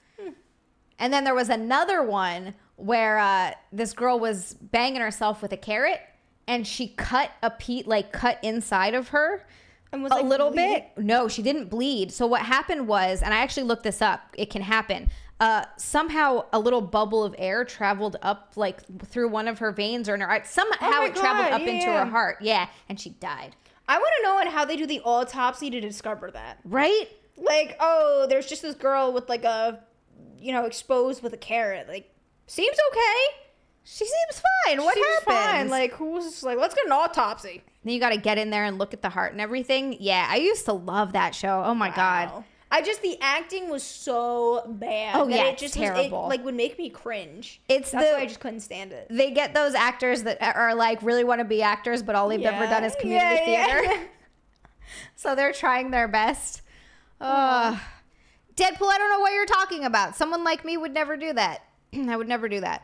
And then there was another one where this girl was banging herself with a carrot, and she cut cut inside of her and was a little bit. No, she didn't bleed. So what happened was, and I actually looked this up, it can happen. Somehow a little bubble of air traveled up like through one of her veins or in her heart. Somehow it traveled up into her heart. Yeah, and she died. I want to know how they do the autopsy to discover that. Right? Like, oh, there's just this girl with like a, exposed with a carrot. Like, seems okay. She seems fine. What happened? Fine. Like, who's like, let's get an autopsy. Then you got to get in there and look at the heart and everything. Yeah, I used to love that show. Oh my God. The acting was so bad. Oh yeah, it just terrible. It would make me cringe. That's why I just couldn't stand it. They get those actors that are like really want to be actors, but all they've ever done is community theater. So they're trying their best. Deadpool, I don't know what you're talking about. Someone like me would never do that. I would never do that.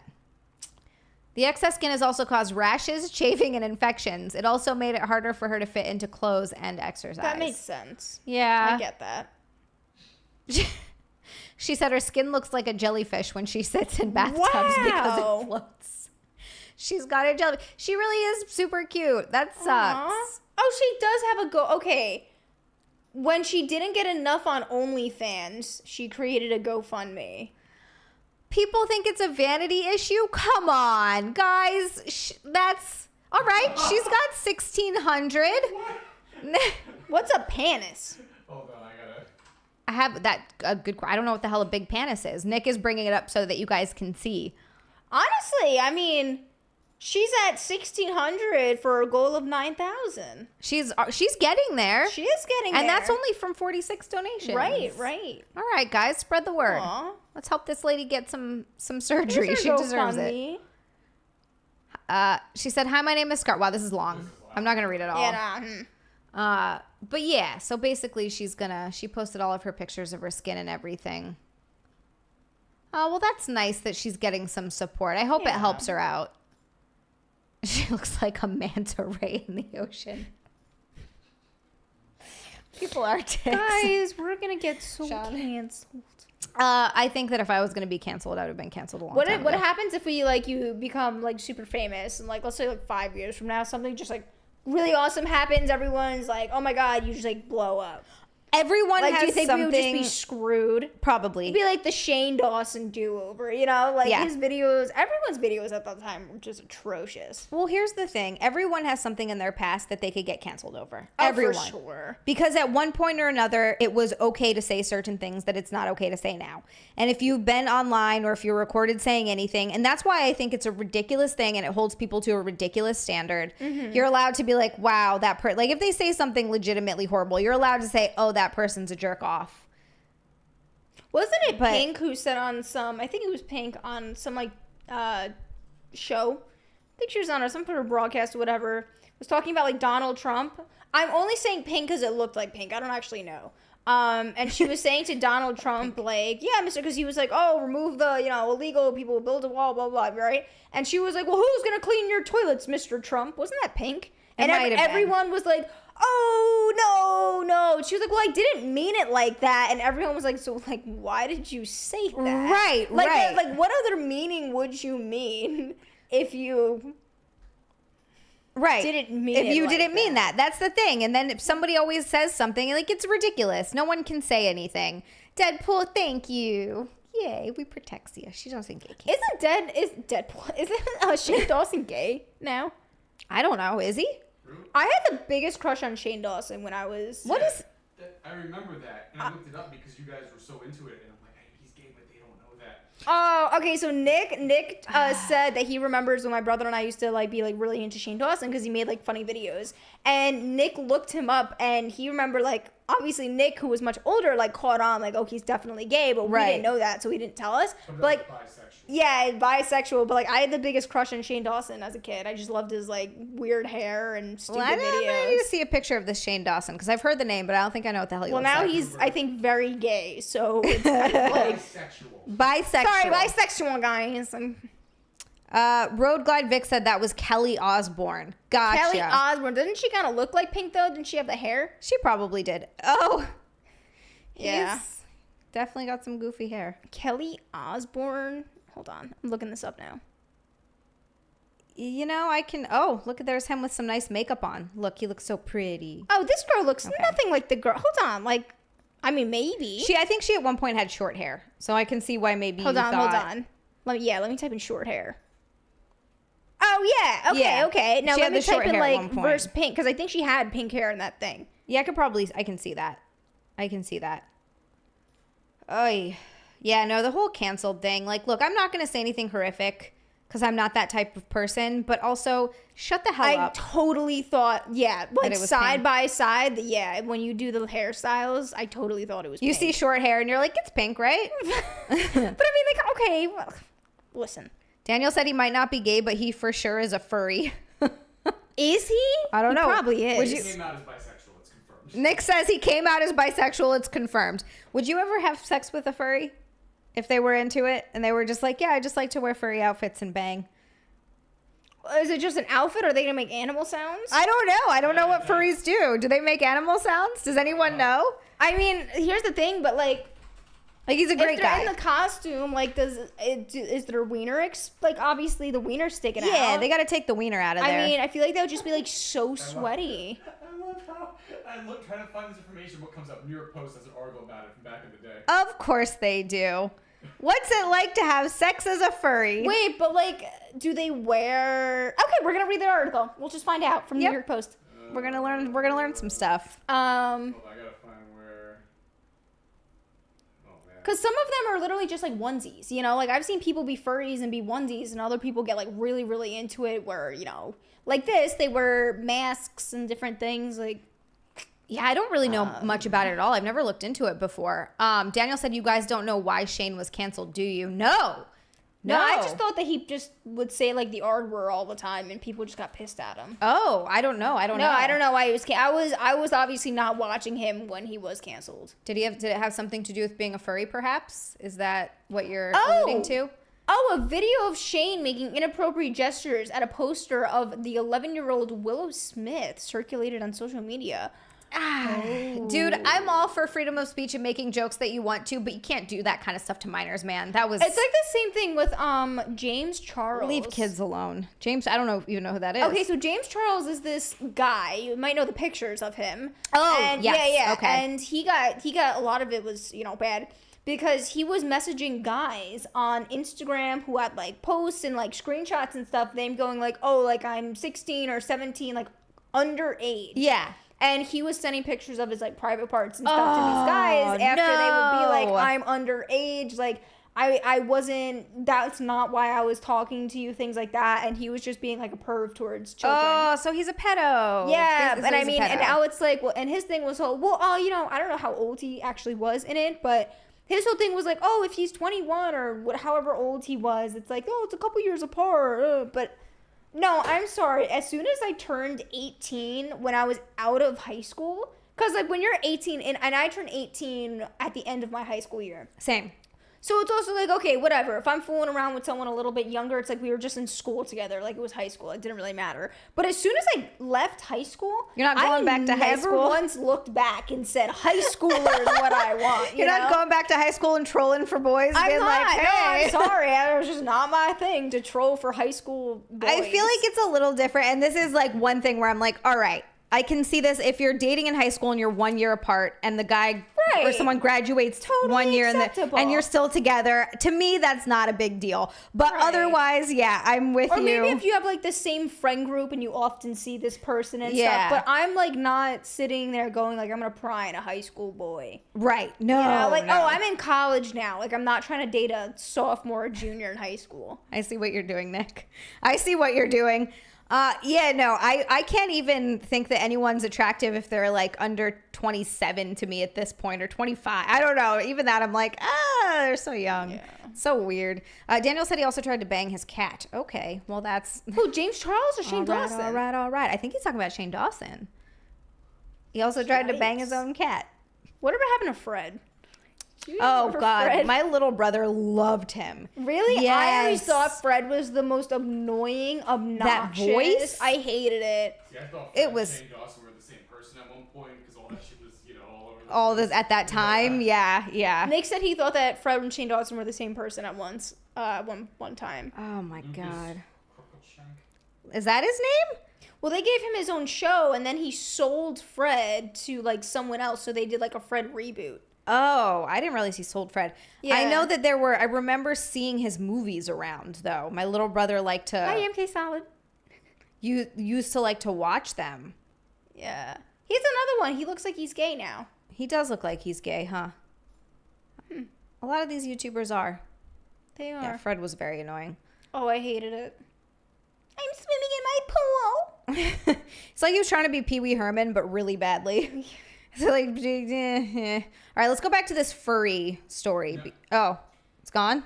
The excess skin has also caused rashes, chafing, and infections. It also made it harder for her to fit into clothes and exercise. That makes sense. Yeah. I get that. She said her skin looks like a jellyfish when she sits in bathtubs because it floats. She's got a jelly. She really is super cute. That sucks. Aww. Oh, she does have okay. When she didn't get enough on OnlyFans, she created a GoFundMe. People think it's a vanity issue? Come on, guys. That's all right. She's got 1,600. What's a panis? Hold on, I have a good. I don't know what the hell a big panis is. Nick is bringing it up so that you guys can see. Honestly, I mean, she's at 1,600 for a goal of 9,000. She's getting there. She is getting there, and that's only from 46 donations. Right. All right, guys, spread the word. Aww. Let's help this lady get some surgery. She deserves it. She said, "Hi, my name is Scar." Wow, this is long. I'm not gonna read it all. Yeah. But yeah, so basically she posted all of her pictures of her skin and everything. Oh, well, that's nice that she's getting some support. I hope it helps her out. She looks like a manta ray in the ocean. People are dicks. Guys, we're going to get so canceled. I think that if I was going to be canceled, I would have been canceled a long time ago. What happens if you become super famous and let's say 5 years from now, something just really awesome happens, everyone's like, oh my God, you just blow up. Everyone has do you think something. we would just be screwed? Probably. It'd be like the Shane Dawson do-over, his videos, everyone's videos at that time were just atrocious. Well, here's the thing. Everyone has something in their past that they could get canceled over. Oh, Everyone. for sure. Because at one point or another, it was okay to say certain things that it's not okay to say now. And if you've been online or if you're recorded saying anything, and that's why I think it's a ridiculous thing and it holds people to a ridiculous standard. Mm-hmm. You're allowed to be like, wow, if they say something legitimately horrible, you're allowed to say, oh, that person's a jerk off. Wasn't it Pink who said on I think it was Pink on some show, I think she was on some sort of broadcast or whatever, was talking about Donald Trump. I'm only saying Pink because it looked like Pink. I don't actually know. And she was saying to Donald Trump, yeah, mister, because he was like, oh, remove the, illegal people, build a wall, blah, blah, right? And she was like, well, who's going to clean your toilets, Mr. Trump? Wasn't that Pink? And everyone was like, oh, no. She was like, well, I didn't mean it like that. And everyone was like, so, why did you say that? Right, right. What other meaning would you mean if you... Right. Didn't mean if you didn't mean that. That's the thing. And then if somebody always says something, it's ridiculous. No one can say anything. Deadpool, thank you. Yay, we protect Xia. She doesn't get canceled. Isn't Shane Dawson gay now? I don't know. Is he? I had the biggest crush on Shane Dawson when I was. What is? I remember that, and I looked it up because you guys were so into it, and I'm like, hey, he's gay, but they don't know that. Oh, okay. So Nick said that he remembers when my brother and I used to like be like really into Shane Dawson because he made like funny videos. And Nick looked him up, and he remembered like obviously Nick, who was much older, like caught on like, oh, he's definitely gay, but we didn't know that, so he didn't tell us. But like, bisexual. Yeah, bisexual. But like, I had the biggest crush on Shane Dawson as a kid. I just loved his like weird hair and stupid videos. I need to see a picture of this Shane Dawson because I've heard the name, but I don't think I know what the hell he looks like. Well, now he's, I think, very gay. So it's kind of like bisexual. Sorry, bisexual guys. Road Glide Vic said that was Kelly Osbourne. Gotcha. Kelly Osbourne. Doesn't she kind of look like Pink though? Didn't she have the hair? She probably did. Oh, yeah. He's definitely got some goofy hair. Kelly Osbourne. Hold on, I'm looking this up now. You know, I can. Oh, look, there's him with some nice makeup on. Look, he looks so pretty. Oh, this girl looks nothing like the girl. Hold on, like, I mean, maybe. I think she at one point had short hair, so I can see why maybe. Hold on. Let me type in short hair. Oh yeah, okay. Now let me type in like verse pink because I think she had pink hair in that thing. Yeah, I can see that. Oh, yeah, no, the whole canceled thing. Like, look, I'm not going to say anything horrific because I'm not that type of person, but also shut the hell up. I totally thought, like side pink. by side, when you do the hairstyles, I totally thought it was You pink. see short hair and you're like, it's pink, right? But I mean, like, okay, well, listen. Daniel said he might not be gay, but he for sure is a furry. Is he? I don't know. Probably is. He came out as bisexual, it's confirmed. Nick says he came out as bisexual, it's confirmed. Would you ever have sex with a furry? If they were into it and they were just like, yeah, I just like to wear furry outfits and bang. Is it just an outfit or are they going to make animal sounds? I don't know. I don't know what furries do. Do they make animal sounds? Does anyone know? I mean, here's the thing, but like he's a great guy. If they're in the costume, like, is their wiener, like, obviously the wiener's sticking out? Yeah, they got to take the wiener out of there. I mean, I feel like that would just be, like, so sweaty. I love trying to find this information. What comes up? New York Post has an article about it from back in the day. Of course they do. What's it like to have sex as a furry? Wait, but, like, do they wear... Okay, we're going to read their article. We'll just find out from New York Post. We're going to learn some stuff. Hold on, I gotta find where... Oh, man. Because some of them are literally just, like, onesies, you know? Like, I've seen people be furries and be onesies, and other people get, like, really, really into it where, you know... Like this, they wear masks and different things, like... Yeah, I don't really know much about it at all. I've never looked into it before. Daniel said you guys don't know why Shane was canceled, do you? No, I just thought that he just would say like the R word all the time, and people just got pissed at him. Oh, I don't know. I don't know. I don't know why he was. I was obviously not watching him when he was canceled. Did it have something to do with being a furry? Perhaps is that what you're alluding to? Oh, a video of Shane making inappropriate gestures at a poster of the 11-year-old Willow Smith circulated on social media. Dude, I'm all for freedom of speech and making jokes that you want to, but you can't do that kind of stuff to minors, man. It's like the same thing with James Charles. Leave kids alone. James, I don't even know who that is. Okay, so James Charles is this guy. You might know the pictures of him. Oh, and, yes. Yeah. Okay. And he got a lot of it was, you know, bad because he was messaging guys on Instagram who had like posts and like screenshots and stuff, them going like, oh, like I'm 16 or 17, like underage. Yeah. And he was sending pictures of his like private parts and stuff to these guys after they would be like, I'm underage, like I wasn't, that's not why I was talking to you, things like that. And he was just being like a perv towards children. Oh, so he's a pedo. Yeah, and I mean, and now it's like, well, and his thing was, you know, I don't know how old he actually was in it, but his whole thing was like, oh, if he's 21 or however old he was, it's like, oh, it's a couple years apart, but... No, I'm sorry. As soon as I turned 18, when I was out of high school, because like when you're 18, and I turned 18 at the end of my high school year. Same. So it's also like, okay, whatever. If I'm fooling around with someone a little bit younger, it's like we were just in school together. Like it was high school. It didn't really matter. But as soon as I left high school, you're not going back to high school. I never once looked back and said, high schooler is what I want. You're not going back to high school and trolling for boys. I'm being not. Like, hey. No, I'm sorry. It was just not my thing to troll for high school boys. I feel like it's a little different. And this is like one thing where I'm like, all right, I can see this if you're dating in high school and you're 1 year apart and the guy or Right. someone graduates Totally 1 year acceptable. and you're still together. To me, that's not a big deal. But Right. otherwise, yeah, I'm with Or you. maybe if you have like the same friend group and you often see this person and Yeah. stuff. But I'm like not sitting there going like I'm gonna pry on a high school boy. Right. No. You know, like, no. oh, I'm in college now. Like, I'm not trying to date a sophomore or junior in high school. I see what you're doing, Nick. I see what you're doing. Yeah, no, I can't even think that anyone's attractive if they're like under 27 to me at this point, or 25. I don't know. Even that, I'm like, they're so young. Yeah. So weird. Daniel said he also tried to bang his cat. Okay, well, that's... Who, James Charles or Shane all right, Dawson? all right. I think he's talking about Shane Dawson. He also tried to bang his Yikes. own cat. Whatever happened to Fred? Do you Oh, remember God. Fred? My little brother loved him. Really? I always Yes. thought Fred was the most annoying, obnoxious. voice? I hated it. See, I thought It Fred was- and Shane Dawson were the same person at one point because all that shit was, all over the All place. this at that time. Yeah. Nick said he thought that Fred and Shane Dawson were the same person at once. One time. Oh, my Lucas God. Crookshank. Is that his name? Well, they gave him his own show, and then he sold Fred to like someone else, so they did like a Fred reboot. Oh, I didn't realize he sold Fred. Yeah. I know that I remember seeing his movies around, though. My little brother liked to... Hi, MK Solid. You used to like to watch them. Yeah. He's another one. He looks like he's gay now. He does look like he's gay, huh? A lot of these YouTubers are. They are. Yeah, Fred was very annoying. Oh, I hated it. I'm swimming in my pool. It's like he was trying to be Pee Wee Herman, but really badly. So like, all right, let's go back to this furry story. Yeah. Oh, it's gone?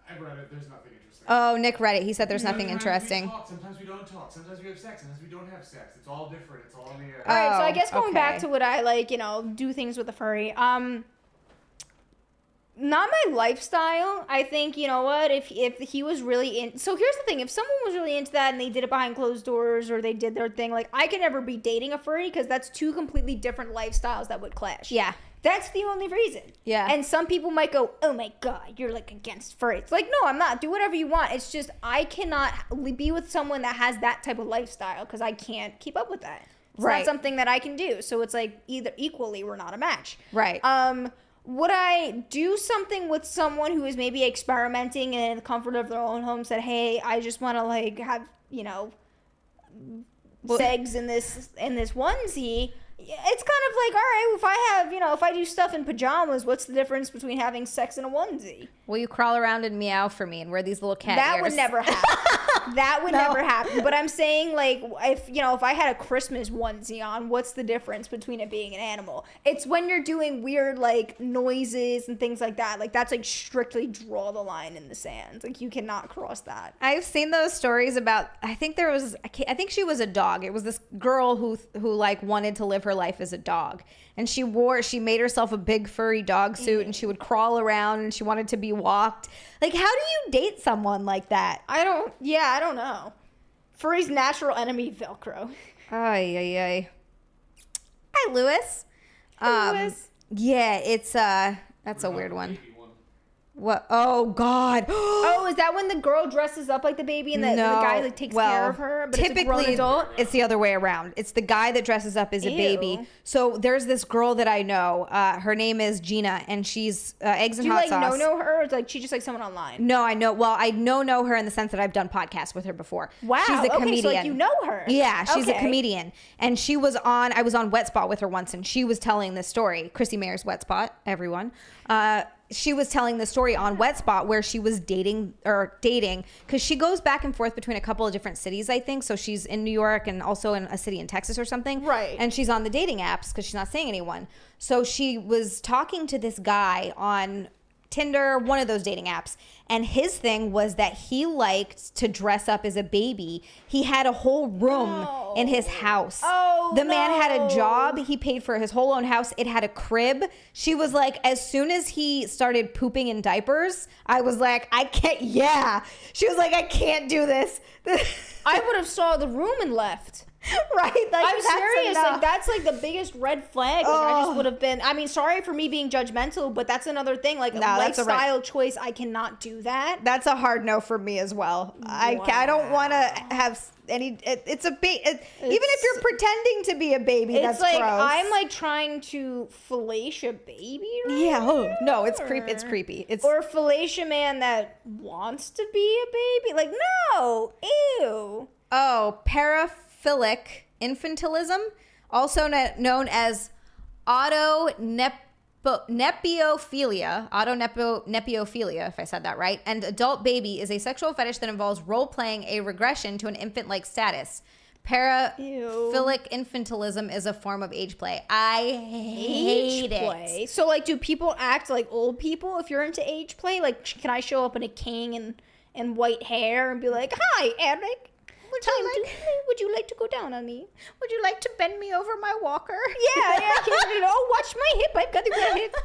I read it. There's nothing interesting. Oh, Nick read it. He said there's nothing Sometimes interesting. We talk, sometimes we don't talk. Sometimes we have sex. Sometimes we don't have sex. It's all different. It's all in the air. All right, so I Oh, guess going back okay. to what I like, do things with a furry. Not my lifestyle. I think, you know what, if he was really in... So here's the thing. If someone was really into that and they did it behind closed doors or they did their thing, like, I could never be dating a furry because that's two completely different lifestyles that would clash. Yeah. That's the only reason. Yeah. And some people might go, oh my God, you're like against furries. It's like, no, I'm not. Do whatever you want. It's just, I cannot be with someone that has that type of lifestyle because I can't keep up with that. It's Right. not something that I can do. So it's like either equally we're not a match. Right. Would I do something with someone who is maybe experimenting in the comfort of their own home, said, hey, I just want to like have, segs in this onesie? It's kind of like, all right, if I have, if I do stuff in pajamas, what's the difference between having sex in a onesie? Will you crawl around and meow for me and wear these little cat That ears? would never happen. That would never happen. But I'm saying, like, if I had a Christmas onesie on, what's the difference between it being an animal? It's when you're doing weird, like, noises and things like that. Like, that's, like, strictly draw the line in the sand. Like, you cannot cross that. I've seen those stories about, I think she was a dog. It was this girl who like wanted to live her life as a dog. And she made herself a big furry dog suit and she would crawl around and she wanted to be walked. Like, how do you date someone like that? I don't know. Furry's natural enemy, Velcro. Ay. Hi, Lewis. Lewis. Yeah, it's, that's a weird one. Baby one. What? Oh, God. Oh, is that when the girl dresses up like the baby and the guy like takes care of her? But typically, it's a grown adult? it's the other way around. It's the guy that dresses up as a Ew. baby. So there's this girl that I know. Her name is Gina, and she's eggs and Do you hot like sauce. know her, or is like she just like someone online? No, I know. Well, I know her in the sense that I've done podcasts with her before. Wow. She's a comedian. Okay, so like you know her. Yeah, she's a Okay. comedian. And I was on Wet Spot with her once, and she was telling this story. Chrissy Mayer's Wet Spot, everyone. She was telling the story on Wet Spot where she was dating, because she goes back and forth between a couple of different cities, I think. So she's in New York and also in a city in Texas or something. Right. And she's on the dating apps because she's not seeing anyone. So she was talking to this guy on Tinder, one of those dating apps, and his thing was that he liked to dress up as a baby. He had a whole room in his house. Oh, the man had a no. job. He paid for his whole own house. It had a crib. She was like, as soon as he started pooping in diapers, I was like, I can't. Yeah. She was like, I can't do this. I would have saw the room and left. Right? Like, I'm that's serious. enough. Like, that's like the biggest red flag. Like, I just would have been. I mean, sorry for me being judgmental, but that's another thing. Like, that's a lifestyle choice, I cannot do that. That's a hard no for me as well. I don't want to have any. It's a baby. Even if you're pretending to be a baby, It's that's like gross. I'm like trying to fellate a baby. Right yeah. now, No, it's creepy. It's creepy. It's or fellate a man that wants to be a baby. Like, no, ew. paraphilic infantilism, also known as nepophilia, if I said that right, and adult baby is a sexual fetish that involves role-playing a regression to an infant-like status. Paraphilic infantilism is a form of age play. I hate it. So, like, do people act like old people if you're into age play? Like, can I show up in a king and white hair and be like, "Hi, Eric. Would you like to go down on me? Would you like to bend me over my walker?" Yeah. Oh, watch my hip. I've got the good hip.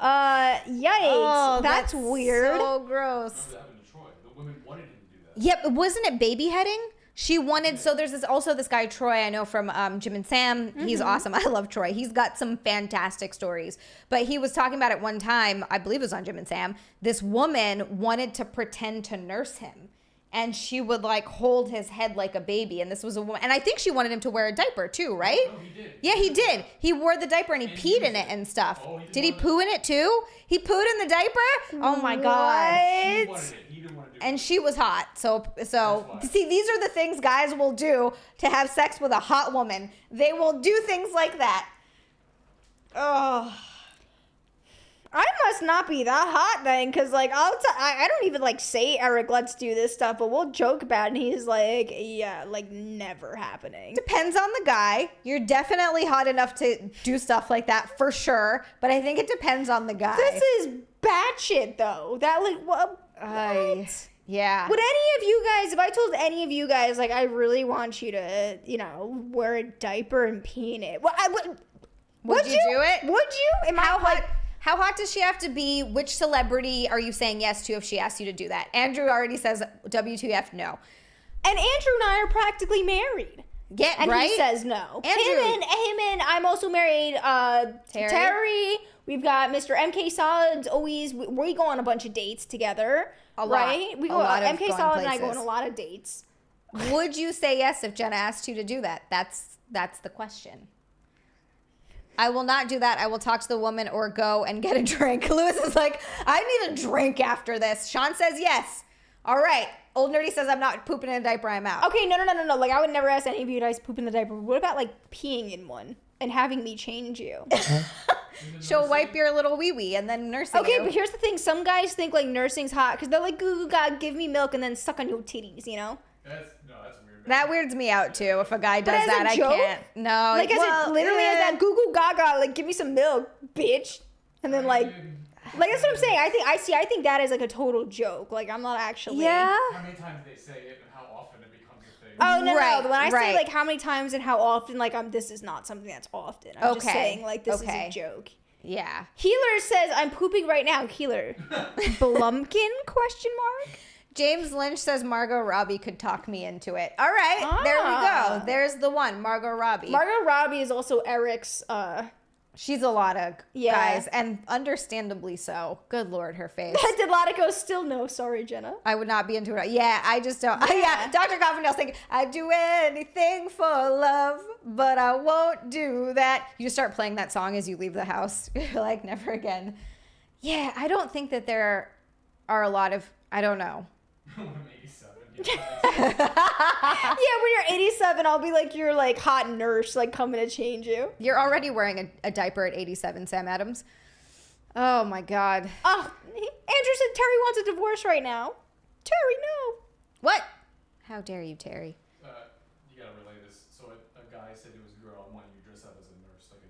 Yikes. Oh, that's weird. So gross. Remember that happened to Troy. The women wanted him to do that. Yep, wasn't it baby heading? She wanted, so there's this guy, Troy, I know from Jim and Sam. He's awesome. I love Troy. He's got some fantastic stories. But he was talking about it one time, I believe it was on Jim and Sam. This woman wanted to pretend to nurse him. And she would like hold his head like a baby. And this was a woman. And I think she wanted him to wear a diaper too, right? No, he did. Yeah, he did. He wore the diaper and he peed in it and stuff. Oh, did he poo in it too? He pooed in the diaper? Oh my God. He wanted it. He didn't want to do it. And she was hot. So see, these are the things guys will do to have sex with a hot woman. They will do things like that. Oh. I must not be that hot then, because, like, I don't even, like, say, Eric, let's do this stuff, but we'll joke about it, and he's like, yeah, like, never happening. Depends on the guy. You're definitely hot enough to do stuff like that, for sure, but I think it depends on the guy. This is batshit, though. That, like, what? Yeah. Would any of you guys, if I told any of you guys, like, I really want you to, wear a diaper and pee in it, would you do it? Would you? How hot does she have to be? Which celebrity are you saying yes to if she asks you to do that? Andrew already says WTF no. And Andrew and I are practically married. Yeah, and right? he says no. Andrew. Him and I'm also married Terry. We've got Mr. MK Solid's always, we go on a bunch of dates together. Right? We go MK Solid and I go on a lot of dates. Would you say yes if Jenna asked you to do that? That's the question. I will not do that. I will talk to the woman or go and get a drink. Lewis is like, I need a drink after this. Sean says yes. All right. Old Nerdy says I'm not pooping in a diaper. I'm out. Okay, no. Like, I would never ask any of you guys to poop in the diaper. What about, like, peeing in one and having me change you? She'll wipe your little wee-wee and then nurse you. Okay, but here's the thing. Some guys think, like, nursing's hot because they're like, goo, God, give me milk and then suck on your titties, That's weird. That weirds me out too. If a guy does as a that, joke? I can't. No, Like, literally as that goo goo gaga, like, give me some milk, bitch. And then, like that's what I'm saying. I think that is, like, a total joke. Like, I'm not actually. Yeah. How many times they say it and how often it becomes a thing. Oh, no. Right, When I say, right. like, how many times and how often, like, this is not something that's often. I'm just saying, like, this is a joke. Yeah. Healer says, I'm pooping right now. Healer. Blumpkin, question mark? James Lynch says Margot Robbie could talk me into it. All right, there we go. There's the one, Margot Robbie. Margot Robbie is also Eric's, She's a lot of Yeah. guys, and understandably so. Good Lord, her face. Did Latico still no? Sorry, Jenna. I would not be into it. Yeah, I just don't. Yeah, Dr. Coffindale's thinking, I'd do anything for love, but I won't do that. You just start playing that song as you leave the house. You're like, never again. Yeah, I don't think that there are a lot of, I don't know. When I'm 87. Yeah, when you're 87, I'll be like your, like, hot nurse, like, coming to change you. You're already wearing a diaper at 87, Sam Adams. Oh, my God. Oh, Andrew said Terry wants a divorce right now. Terry, no. What? How dare you, Terry? You gotta relay this. So a guy said to his girl, I want you to dress up as a nurse, like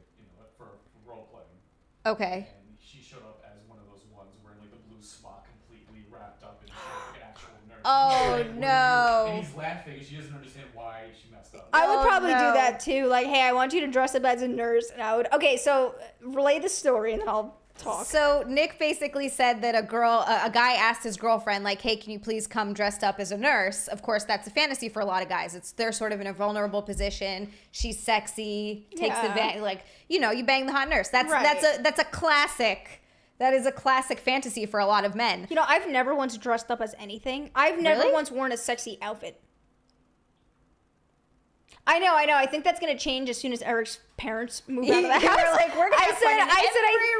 for role playing. Okay. And she showed up as one of those ones wearing like the blue smock, completely wrapped up in like an actual nurse. Oh, And no. And he's laughing, and she doesn't understand why she messed up. I would Oh, probably no. do that too. Like, hey, I want you to dress up as a nurse, and I would. Okay, so relay the story, and then I'll talk. So Nick basically said that a guy asked his girlfriend, like, hey, can you please come dressed up as a nurse? Of course, that's a fantasy for a lot of guys. They're sort of in a vulnerable position. She's sexy, takes advantage, like, you know, you bang the hot nurse. That's a classic. That is a classic fantasy for a lot of men. You know, I've never once dressed up as anything. I've never once worn a sexy outfit. I know. I think that's gonna change as soon as Eric's parents move out of the house. Like, we're gonna I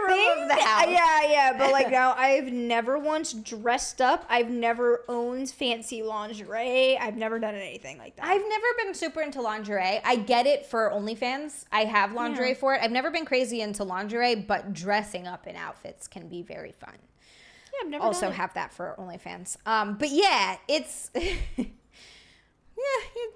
room of the house. Yeah, but like no, I've never once dressed up. I've never owned fancy lingerie. I've never done anything like that. I've never been super into lingerie. I get it for OnlyFans. I have lingerie for it. I've never been crazy into lingerie, but dressing up in outfits can be very fun. Yeah, I've never Also done it. have that for OnlyFans. But yeah, it's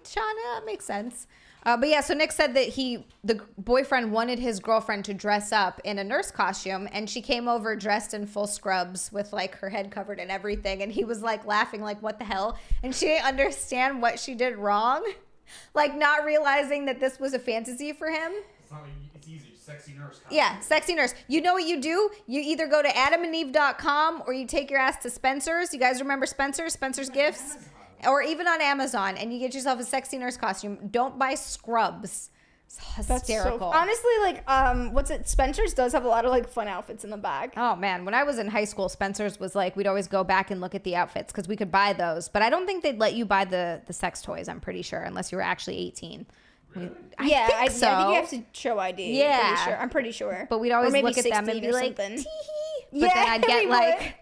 Shauna, that makes sense. But yeah, so Nick said that the boyfriend wanted his girlfriend to dress up in a nurse costume, and she came over dressed in full scrubs with like her head covered and everything, and he was like laughing like, what the hell? And she didn't understand what she did wrong, like not realizing that this was a fantasy for him. It's easy. Sexy nurse costume. Yeah, sexy nurse. You know what you do? You either go to adamandeve.com or you take your ass to Spencer's. You guys remember Spencer's? Spencer's Gifts? Or even on Amazon, and you get yourself a sexy nurse costume. Don't buy scrubs. It's hysterical. Honestly, like, Spencer's does have a lot of, like, fun outfits in the back. Oh, man. When I was in high school, Spencer's was like, we'd always go back and look at the outfits because we could buy those. But I don't think they'd let you buy the sex toys, I'm pretty sure, unless you were actually 18. Really? I think so. I think you have to show ID. Yeah. I'm pretty sure. But we'd always Or maybe look at them and 16 be or like, something. tee-hee. But Yeah, then I'd get, we like... would.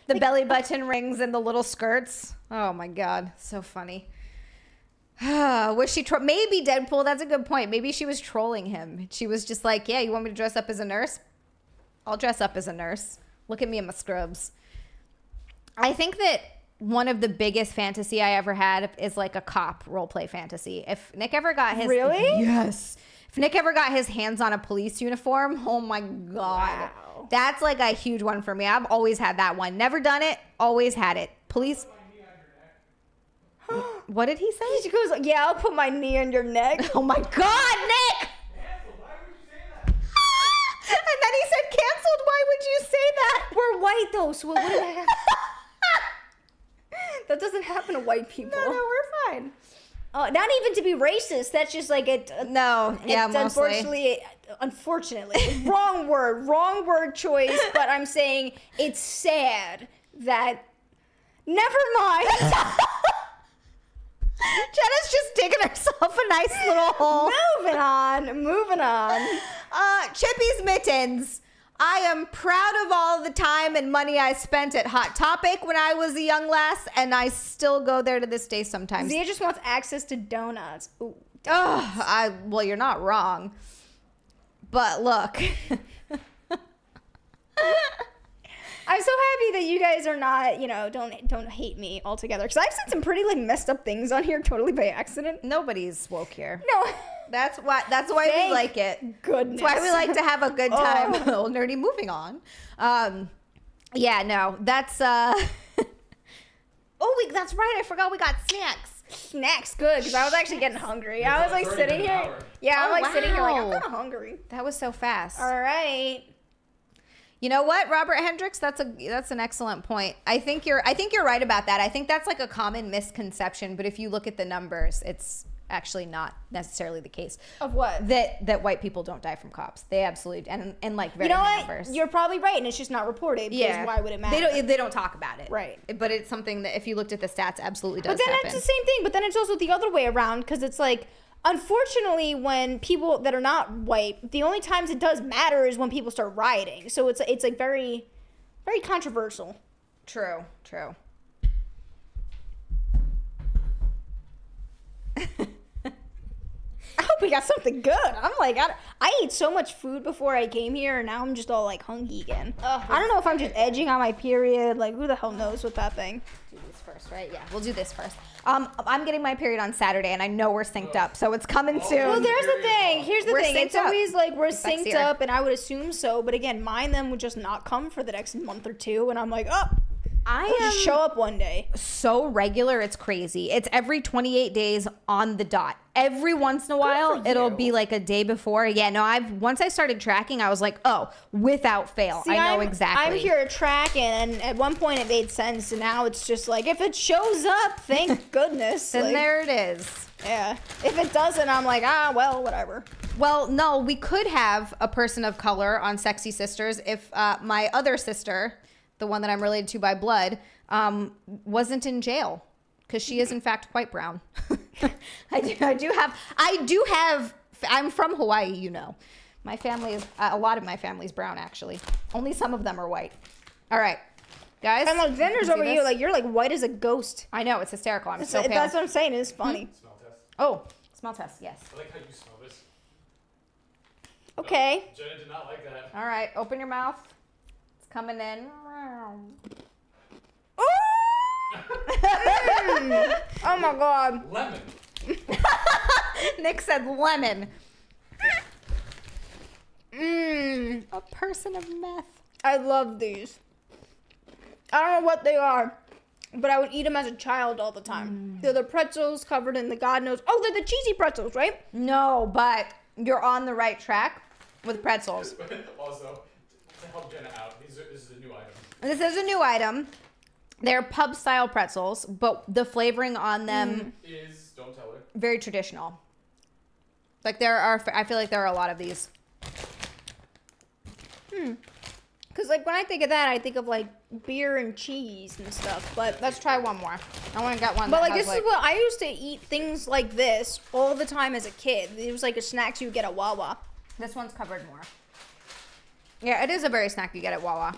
The belly button rings and the little skirts. Oh my God. So funny. Was she maybe Deadpool? That's a good point. Maybe she was trolling him. She was just like, yeah, you want me to dress up as a nurse? I'll dress up as a nurse. Look at me in my scrubs. I think that one of the biggest fantasy I ever had is like a cop roleplay fantasy. If Nick ever got his... Really? Yes. If Nick ever got his hands on a police uniform, oh my God. Wow. That's like a huge one for me. I've always had that one. Never done it. Always had it. Police. What did he say? She goes, yeah, I'll put my knee on your neck. Oh my God, Nick! Why would you say that? And then he said canceled. Why would you say that? We're white, though, so what do I have? That doesn't happen to white people. No, we're fine. Not even to be racist. That's just like it. No, yeah, it's mostly. Unfortunately, wrong word choice. But I'm saying it's sad that. Never mind. Jenna's just digging herself a nice little hole. Moving on. Chippy's Mittens. I am proud of all the time and money I spent at Hot Topic when I was a young lass, and I still go there to this day sometimes. Zia just wants access to donuts. Ooh. Well, you're not wrong. But look. I'm so happy that you guys are not, don't hate me altogether. Because I've said some pretty like messed up things on here totally by accident. Nobody's woke here. No. That's why we like it. Goodness. That's why we like to have a good time. A little nerdy. Moving on. Yeah, no. That's that's right. I forgot we got snacks. Snacks, good, because I was actually getting hungry. I was like sitting here. Yeah, I'm like sitting here like, I'm kind of hungry. That was so fast. All right. You know what, Robert Hendricks? That's an excellent point. I think you're right about that. I think that's like a common misconception, but if you look at the numbers, it's actually not necessarily the case. Of what? That white people don't die from cops. They absolutely and like very high numbers. You're probably right, and it's just not reported. Yeah. Why would it matter? They don't talk about it. Right. But it's something that if you looked at the stats, absolutely does happen. But then happen. it's the same thing. But then it's also the other way around, because it's like, unfortunately, when people that are not white, the only times it does matter is when people start rioting. So it's like very, very controversial. True. I hope we got something good. I'm like, I ate so much food before I came here, and now I'm just all like hungry again. I don't know if I'm just edging on my period. Like, who the hell knows with that thing? Do this first, right? Yeah, we'll do this first. I'm getting my period on Saturday, and I know we're synced up, so it's coming soon. Well, there's the thing. Here's the thing. It's always like we're synced up, and I would assume so. But again, mine then would just not come for the next month or two, and I'm like, oh, I We'll just am show up one day. so regular, it's crazy. It's every 28 days on the dot. Every once in a while, for it'll you. be like a day before. Yeah, no, once I started tracking, I was like, oh, without fail. See, I know exactly. I'm here tracking, and at one point it made sense, and now it's just like, if it shows up, thank goodness. Then like, there it is. Yeah. If it doesn't, I'm like, well, whatever. Well, no, we could have a person of color on Sexy Sisters if my other sister, the one that I'm related to by blood, wasn't in jail, because she is in fact quite brown. I do have. I'm from Hawaii, you know. My family is a lot of my family's brown, actually. Only some of them are white. All right, guys. And Alexander's see over this? you, like, you're like white as a ghost. I know, it's hysterical. I'm so pale. That's what I'm saying. It's funny. Smell test. Oh, smell test. Yes. I like how you smell this. Okay. Jenna did not like that. All right, open your mouth. It's coming in. Oh my god. Lemon. Nick said lemon. Mmm. A person of meth. I love these. I don't know what they are, but I would eat them as a child all the time. They're the pretzels covered in the God knows. Oh, they're the cheesy pretzels, right? No, but you're on the right track with pretzels. Also, to help Jenna out, this is a new item. This is a new item. They're pub style pretzels, but the flavoring on them Don't tell her. very traditional. Like I feel like there are a lot of these. Because, like, when I think of that, I think of, like, beer and cheese and stuff. But, Let's try one more. I want to get one. but that like, has, this is what I used to eat things like this all the time as a kid. It was like a snack you would get at Wawa. This one's covered more. Yeah, it is a berry snack you get at Wawa.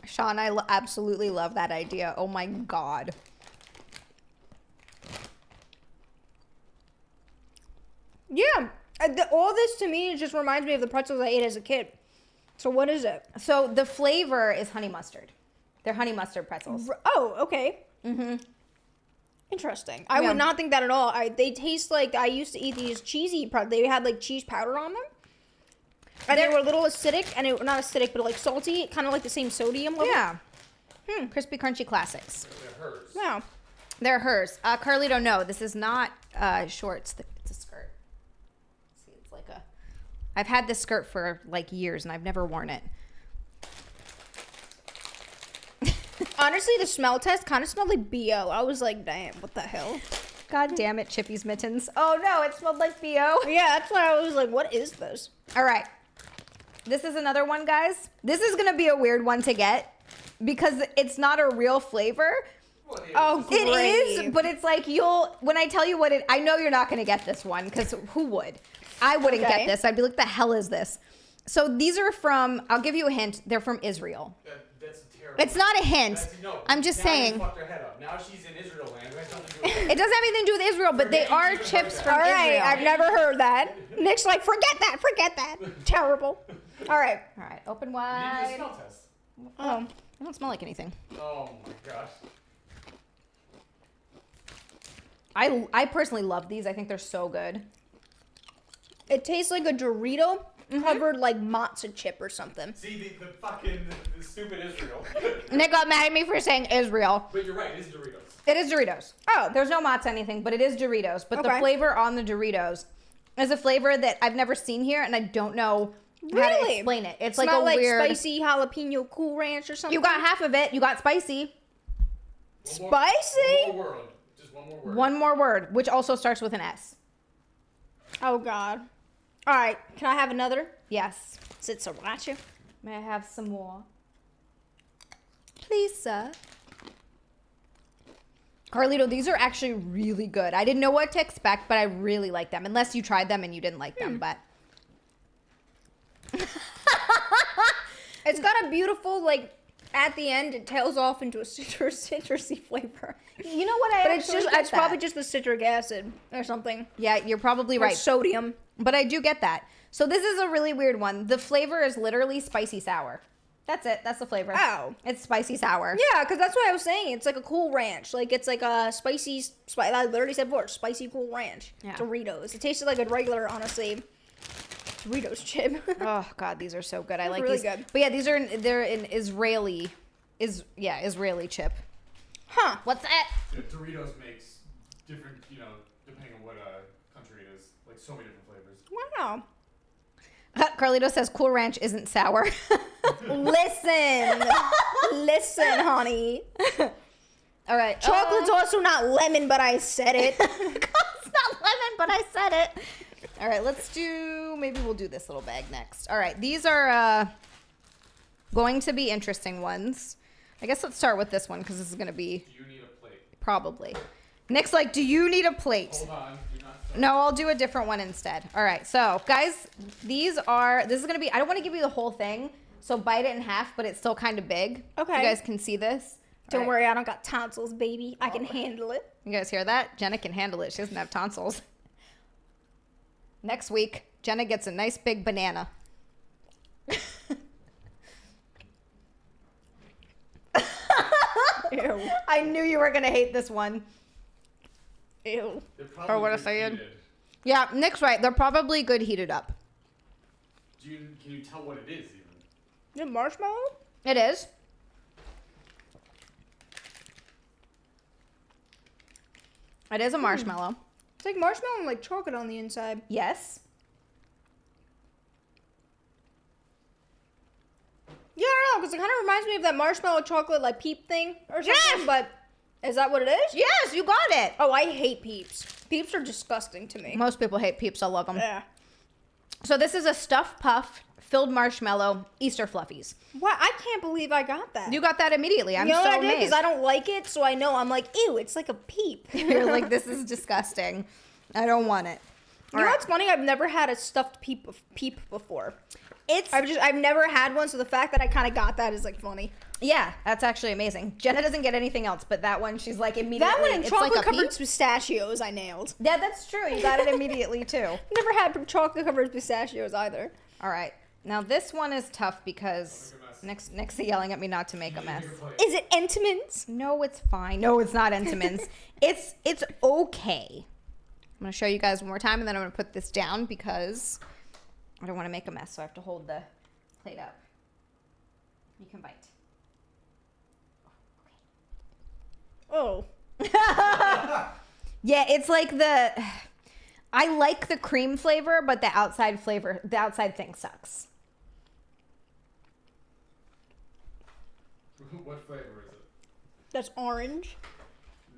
Sean, I absolutely love that idea. Oh my god. Yeah. All this to me just reminds me of the pretzels I ate as a kid. So what is it? So the flavor is honey mustard. They're honey mustard pretzels. Oh, okay. Interesting. I Yeah. would not think that at all. They taste like I used to eat these cheesy. They had like cheese powder on them, and they were a little acidic, and not acidic, but like salty, kind of like the same sodium level. Yeah. Crispy Crunchy Classics. They're hers. Yeah. They're hers. Carlito, no, this is not shorts. It's a skirt. See, it's like a. I've had this skirt for like years, and I've never worn it. Honestly, the smell test kind of smelled like BO. I was like, damn, what the hell? God damn it, Chippy's mittens. Oh no, it smelled like BO. Yeah, that's why I was like, what is this? All right. This is another one, guys. This is going to be a weird one to get because it's not a real flavor. Well, it is. Oh, It great. is, but it's like when I tell you what I know you're not going to get this one because who would? I wouldn't Okay. get this. I'd be like, the hell is this? So these are from, I'll give you a hint. They're from Israel. That's terrible. It's not a hint. No, I'm just now saying. You fucked her head up. Now she's in Israel land. It has nothing to do with It doesn't have anything to do with Israel, but they Forget are you even chips heard from All right, Israel. I've never heard that. Nick's like, forget that. Terrible. All right. All right, open You need to do a wide. smell test. Oh. They don't smell like anything. Oh my gosh. I personally love these. I think they're so good. It tastes like a Dorito covered like matzo chip or something. See the fucking the stupid Israel. Nick got mad at me for saying Israel. But you're right. It is Doritos. It is Doritos. Oh. There's no Mott's anything, but it is Doritos. But the Okay. flavor on the Doritos is a flavor that I've never seen here, and I don't know how to Really? explain it. It's It's like not a like weird. spicy jalapeno Cool Ranch or something. You got half of it. You got spicy. One more- Spicy? One more word. Just one more word. One more word, which also starts with an S. Oh God. All right. Can I have another? Yes. Is it sriracha? May I have some more? Please, sir. Carlito, these are actually really good. I didn't know what to expect, but I really like them. Unless you tried them and you didn't like them, but It's got a beautiful like. At the end, it tails off into a citrusy flavor. you know what? But it's probably just the citric acid or something. yeah. You're probably Or right. sodium. But I do get that. So this is a really weird one. The flavor is literally spicy sour. That's it. That's the flavor. Oh. It's spicy sour. Yeah, because that's what I was saying. It's like a Cool Ranch. Like, it's like a spicy, I literally said before, spicy Cool Ranch. Yeah. Doritos. It tasted like a regular, honestly. Doritos chip. Oh God, these are so good. I They're like really these. good. But yeah, they're an Israeli chip. Huh. What's that? Yeah, Doritos makes different, depending on what country it is, like so many different flavors. Wow. Carlito says Cool Ranch isn't sour. Listen, honey. All right. Chocolate's also not lemon, but I said it. It's not lemon, but I said it. All right, maybe we'll do this little bag next. All right, these are going to be interesting ones. I guess let's start with this one because this is going to be... Do you need a plate? Probably. Nick's like, do you need a plate? Hold on. Do not start. No, I'll do a different one instead. All right, so guys, this is going to be... I don't want to give you the whole thing, so bite it in half, but it's still kind of big. Okay. You guys can see this. Don't worry, I don't got tonsils, baby. I can handle it. You guys hear that? Jenna can handle it. She doesn't have tonsils. Next week, Jenna gets a nice big banana. Ew. I knew you were going to hate this one. Ew. They're probably Or what good if I had- heated. Yeah, Nick's right. They're probably good heated up. Can you tell what it is even? Is it marshmallow? It is. It is a marshmallow. It's like marshmallow and like chocolate on the inside. Yes. Yeah, I don't know, because it kind of reminds me of that marshmallow chocolate like peep thing or something, Yes! but is that what it is? Yes, you got it. Oh, I hate Peeps. Peeps are disgusting to me. Most people hate Peeps. I love them. Yeah. So this is a stuffed puff filled marshmallow Easter fluffies. What? I can't believe I got that. You got that immediately. I'm you know so what I did? amazed. Because I don't like it, so I know. I'm like, ew, it's like a peep. You're like, this is disgusting. I don't want it. You know what's funny? I've never had a stuffed peep before. It's I've never had one, so the fact that I kind of got that is like funny. yeah, that's actually amazing. Jenna doesn't get anything else, but that one she's like immediately. That one and it's chocolate like a covered peep. pistachios I nailed. Yeah, that's true. You got it immediately too. Never had chocolate covered pistachios either. All right, now this one is tough because Nick's yelling at me not to make a mess. Is it Entenmann's? No, it's fine. No, it's not Entenmann's. it's okay. I'm gonna show you guys one more time, and then I'm gonna put this down because I don't want to make a mess, so I have to hold the plate up. You can bite. Oh. Yeah, it's like I like the cream flavor, but the outside thing sucks. What flavor is it? That's orange.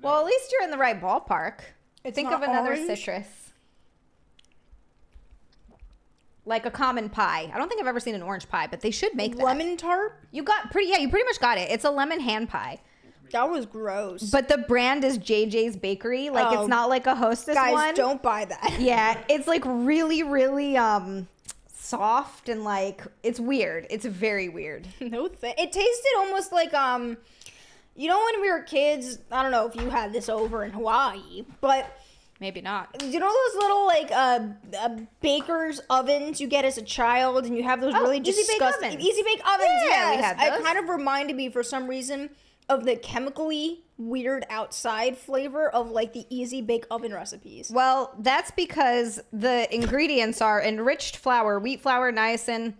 Well, at least you're in the right ballpark. It's Think not of another orange? citrus. Like a common pie. I don't think I've ever seen an orange pie, but they should make that. Lemon tart? You pretty much got it. It's a lemon hand pie. That was gross. But the brand is JJ's Bakery. Like Oh. it's not like a Hostess Guys, one. don't buy that. Yeah, it's like really, really soft and like it's weird. It's very weird. No thing. It tasted almost like you know when we were kids, I don't know if you had this over in Hawaii, but Maybe not. you know those little like baker's ovens you get as a child, and you have those Oh, really Easy Bake disgusting Ovens. Easy Bake ovens. Yeah, we Yes. had those. It kind of reminded me for some reason of the chemically weird outside flavor of like the Easy Bake Oven recipes. Well, that's because the ingredients are enriched flour, wheat flour, niacin,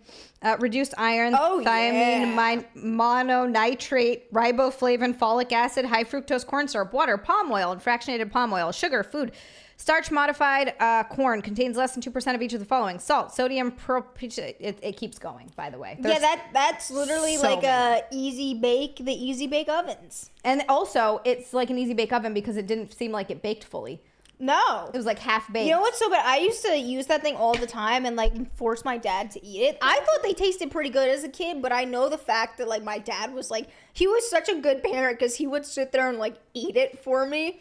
reduced iron, Oh, thiamine, yeah. mononitrate, riboflavin, folic acid, high fructose corn syrup, water, palm oil, and fractionated palm oil, sugar, food, starch modified corn, contains less than 2% of each of the following: salt, sodium, it keeps going, by the way. There's- Yeah, that's literally so like many. the Easy Bake ovens. And also, it's like an Easy Bake Oven because it didn't seem like it baked fully. No. It was like half baked. You know what's so bad? I used to use that thing all the time and like force my dad to eat it. I thought they tasted pretty good as a kid, but I know the fact that like my dad was like, he was such a good parent because he would sit there and like eat it for me.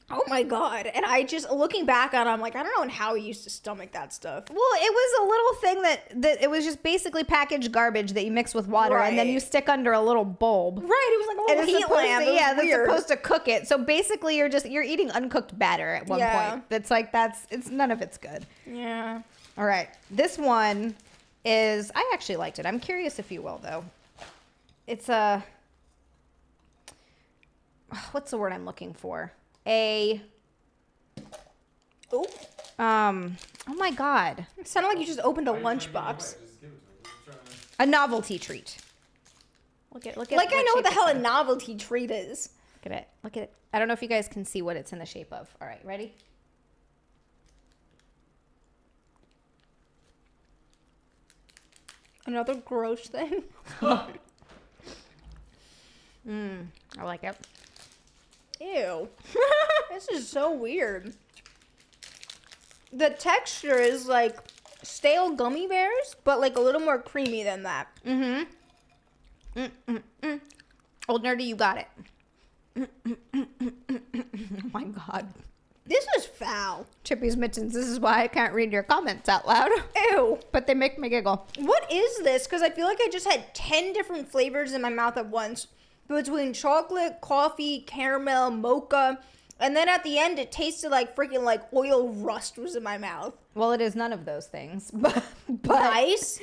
Oh my God. And I just, looking back on it, I'm like, I don't know how he used to stomach that stuff. Well, it was a little thing that it was just basically packaged garbage that you mix with water and then Right. you stick under a little bulb. Right. It was like a And little it's heat supposed lamp. to, It was yeah, that's weird. supposed to cook it. So basically, you're eating uncooked batter at one Yeah. point. That's like it's none of it's good. Yeah. All right, this one is I actually liked it. I'm curious if you will though. It's a what's the word I'm looking for? Oh, Oh my God. It sounded like you just opened a Why are you trying to give it away? lunchbox. Just give it to her. Just trying to- A novelty treat. Look at Like I know what the shape hell a it's in. novelty treat is. Look at it. Look at it. I don't know if you guys can see what it's in the shape of. All right, ready? Another gross thing. I like it. Ew. This is so weird. The texture is like stale gummy bears, but like a little more creamy than that. Old Nerdy, you got it. Oh my God. This is foul. Chippy's Mittens, this is why I can't read your comments out loud. Ew. But they make me giggle. What is this? Because I feel like I just had 10 different flavors in my mouth at once. Between chocolate, coffee, caramel, mocha. And then at the end, it tasted like freaking like oil rust was in my mouth. Well, it is none of those things. But Nice.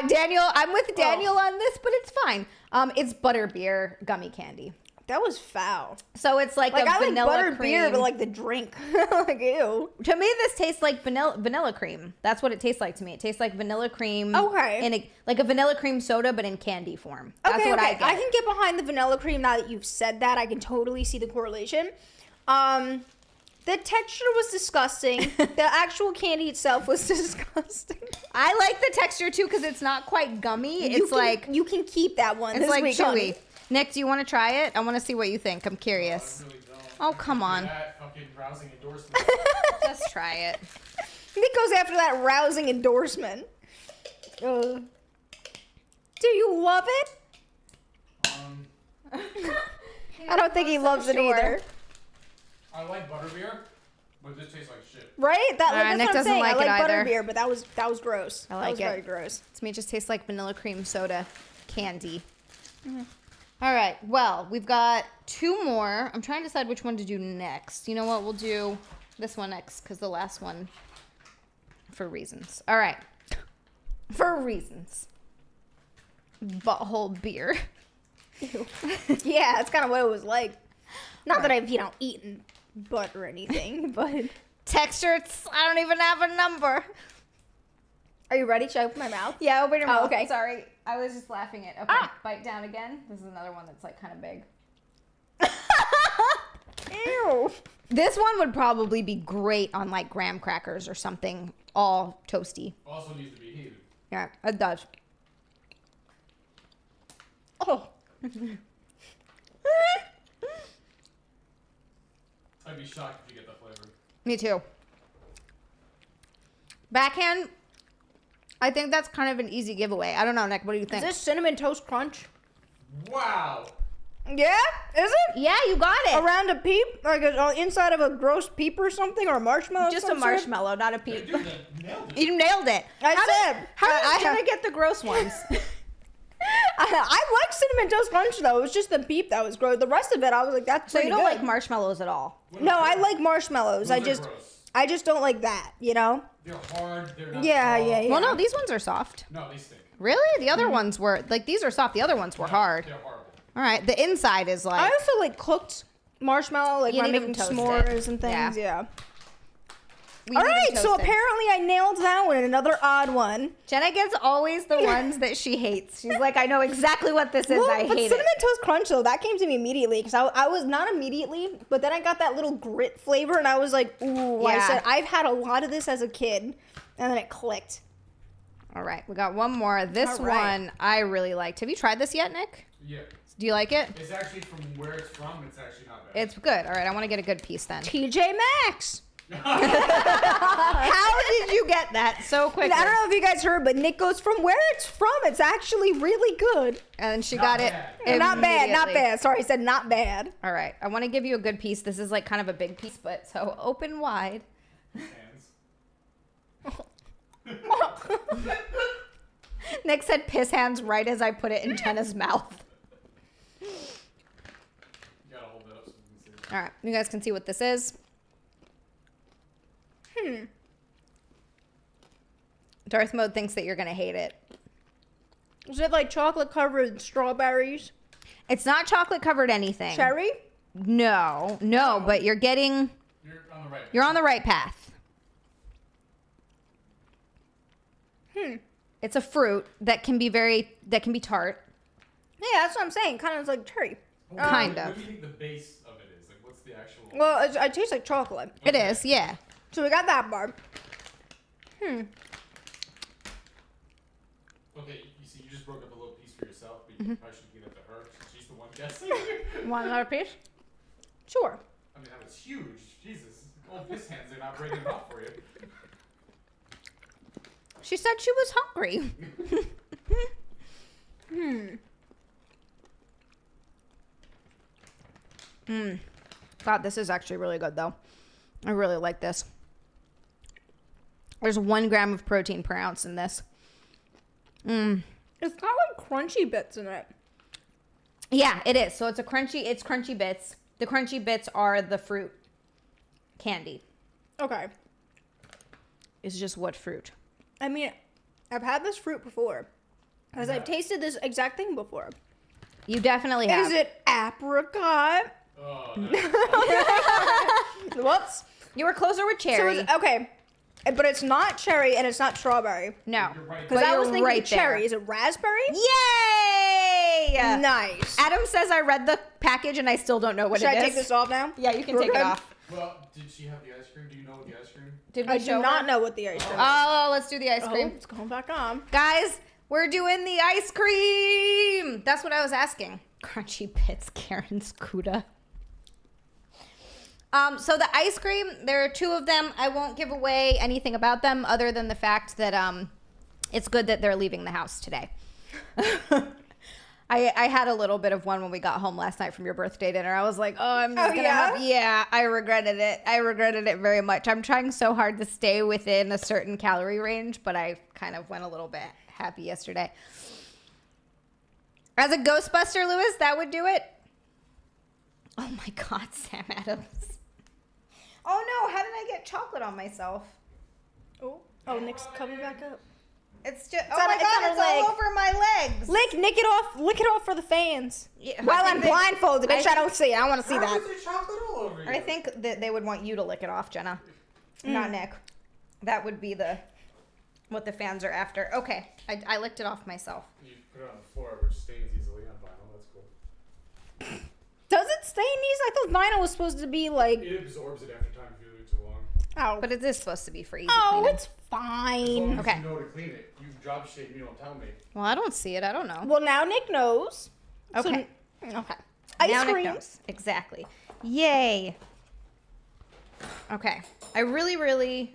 Daniel, I'm with Daniel on this, but it's fine. It's butterbeer gummy candy. That was foul. So it's like Like a I like vanilla buttered cream. beer, but like the drink. Like ew. To me, this tastes like vanilla cream. That's what it tastes like to me. It tastes like vanilla cream. Okay. In like a vanilla cream soda, but in candy form. That's Okay, what okay. I get. I can get behind the vanilla cream now that you've said that. I can totally see the correlation. The texture was disgusting. The actual candy itself was disgusting. I like the texture too because it's not quite gummy. You It's can- like you can keep that one. it's this like week, chewy. honey. Nick, do you want to try it? I want to see what you think. I'm curious. I really don't. Oh, come After on. That fucking rousing endorsement. Just try it. Nick goes after that rousing endorsement. Do you love it? I don't think he loves it sure. either. I like butterbeer, but this tastes like shit. Right? That's Nick what I'm doesn't saying. like I like it either. butterbeer, but that was gross. I that like was it. very gross. To me, it just tastes like vanilla cream soda candy. All right. Well, we've got two more. I'm trying to decide which one to do next. You know what? We'll do this one next because the last one for reasons. All right. For reasons. Butthole beer. Yeah, that's kind of what it was like. Not that I've, eaten butt or anything, but... Texture, I don't even have a number. Are you ready? Should I open my mouth? Yeah, open your mouth. okay. Sorry. I was just laughing at. Okay, bite down again. This is another one that's like kind of big. Ew. This one would probably be great on like graham crackers or something, all toasty. Also needs to be heated. Yeah, it does. Oh. I'd be shocked if you get the flavor. Me too. Backhand, I think that's kind of an easy giveaway. I don't know, Nick. What do you Is think? this Cinnamon Toast Crunch? Wow. Yeah? Is it? Yeah, you got it. Around a peep? Like inside of a gross peep or something? Or a marshmallow? of Just a some sort? marshmallow, not a Dude, peep. that nailed it. You nailed it. I said. How I- did Jenna get the gross ones? I like Cinnamon Toast Crunch though. It was just the peep that was gross. The rest of it, I was like, that's So you pretty don't good. like marshmallows at all? No, I like marshmallows. Those are gross. I just don't like that, They're hard. They're not Yeah, soft. yeah, yeah. Well, no, these ones are soft. No, they stink. Really? The other ones were like these are soft. The other ones were hard. They're horrible. All right, the inside is I like also like cooked marshmallow, like You when I'm need 'em making toasted. s'mores and things. Yeah. Yeah. we All need them right, so toasted. apparently I nailed that one. Another odd one. Jenna gets always the ones that she hates. She's like, I know exactly what this is. I but hate Cinnamon it. Toast Crunch though, that came to me immediately because I was not immediately, but then I got that little grit flavor and I was like, ooh. I Yeah. said I've had a lot of this as a kid, and then it clicked. All right, we got one more. This All right. one I really liked. Have you tried this yet, Nick? Yeah. Do you like it? It's actually from where it's from. It's actually not bad. It's good. All right, I want to get a good piece then. TJ Maxx. How did you get that so quickly? I don't know if you guys heard, but Nick goes from where it's from. It's actually really good. And she Not got it. bad. Not bad, not immediately. bad. Sorry, I said not bad. All right, I want to give you a good piece. This is like kind of a big piece, but so open wide. Hands. Nick said piss hands right as I put it in Jenna's mouth. You gotta hold it up so you can see. All right, you guys can see what this is. Darth Mode thinks that you're going to hate it. Is it like chocolate covered strawberries? It's not chocolate covered anything. Cherry? No, but you're on the right path. It's a fruit that can be tart. Yeah, that's what I'm saying. Kind of like cherry. Kind of. What do you think the base of it is? Like, what's the actual? Well, it tastes like chocolate. It is, yeah. So we got that bar. Okay, you see, you just broke up a little piece for yourself, but you probably should give it to her. She's the one guessing. Want another piece? Sure. I mean, that was huge. Jesus. Old piss hands are not breaking it off for you. She said she was hungry. God, this is actually really good, though. I really like this. There's 1 gram of protein per ounce in this. It's got like crunchy bits in it. Yeah, it is. So it's crunchy bits. The crunchy bits are the fruit candy. Okay. It's just what fruit? I mean, I've had this fruit before. Because I've tasted this exact thing before. You definitely have. Is it apricot? Oh, no. Whoops. You were closer with cherry. So it's, okay. But it's not cherry and it's not strawberry. No. You're right. Because But I was you're thinking right cherry. there. Is it raspberry? Yay! Nice. Adam says I read the package and I still don't know what Should it I is. take this off now? Yeah, you can We're take good? it off. Well, did she have the ice cream? Do you know what the ice cream? Did we I show do not her? know what the ice cream is. Oh, let's do the ice Oh, cream. it's going back on. Guys, we're doing the ice cream. That's what I was asking. Crunchy bits, Karen's Cuda. So the ice cream, there are 2 of them. I won't give away anything about them other than the fact that it's good that they're leaving the house today. I had a little bit of one when we got home last night from your birthday dinner. I was like, oh, I'm just going to have... Yeah, I regretted it. I regretted it very much. I'm trying so hard to stay within a certain calorie range, but I kind of went a little bit happy yesterday. As a Ghostbuster, Lewis, that would do it. Oh my God, Sam Adams. Oh no, how did I get chocolate on myself? Oh, Nick's coming back up. It's just, on- my it's God, on her it's all leg. over my legs. Lick it off for the fans. Yeah, While I I'm think they- blindfolded, bitch, I don't see it. I want to see How that. is there chocolate all over you? I think that they would want you to lick it off, Jenna. Not Nick. That would be what the fans are after. Okay, I licked it off myself. You put it on the floor, which stains easily on vinyl. That's cool. Does it stain these? I thought vinyl was supposed to be like... It absorbs it after time if you leave it too long. Oh, But it is supposed to be for easy oh, cleaning. it's As fine. long as Okay. you know to clean it. You drop shit and you don't tell me. Well, I don't see it. I don't know. Well, now Nick knows. Okay. Okay. Ice Now Nick cream. knows. Exactly. Yay. Okay. I really...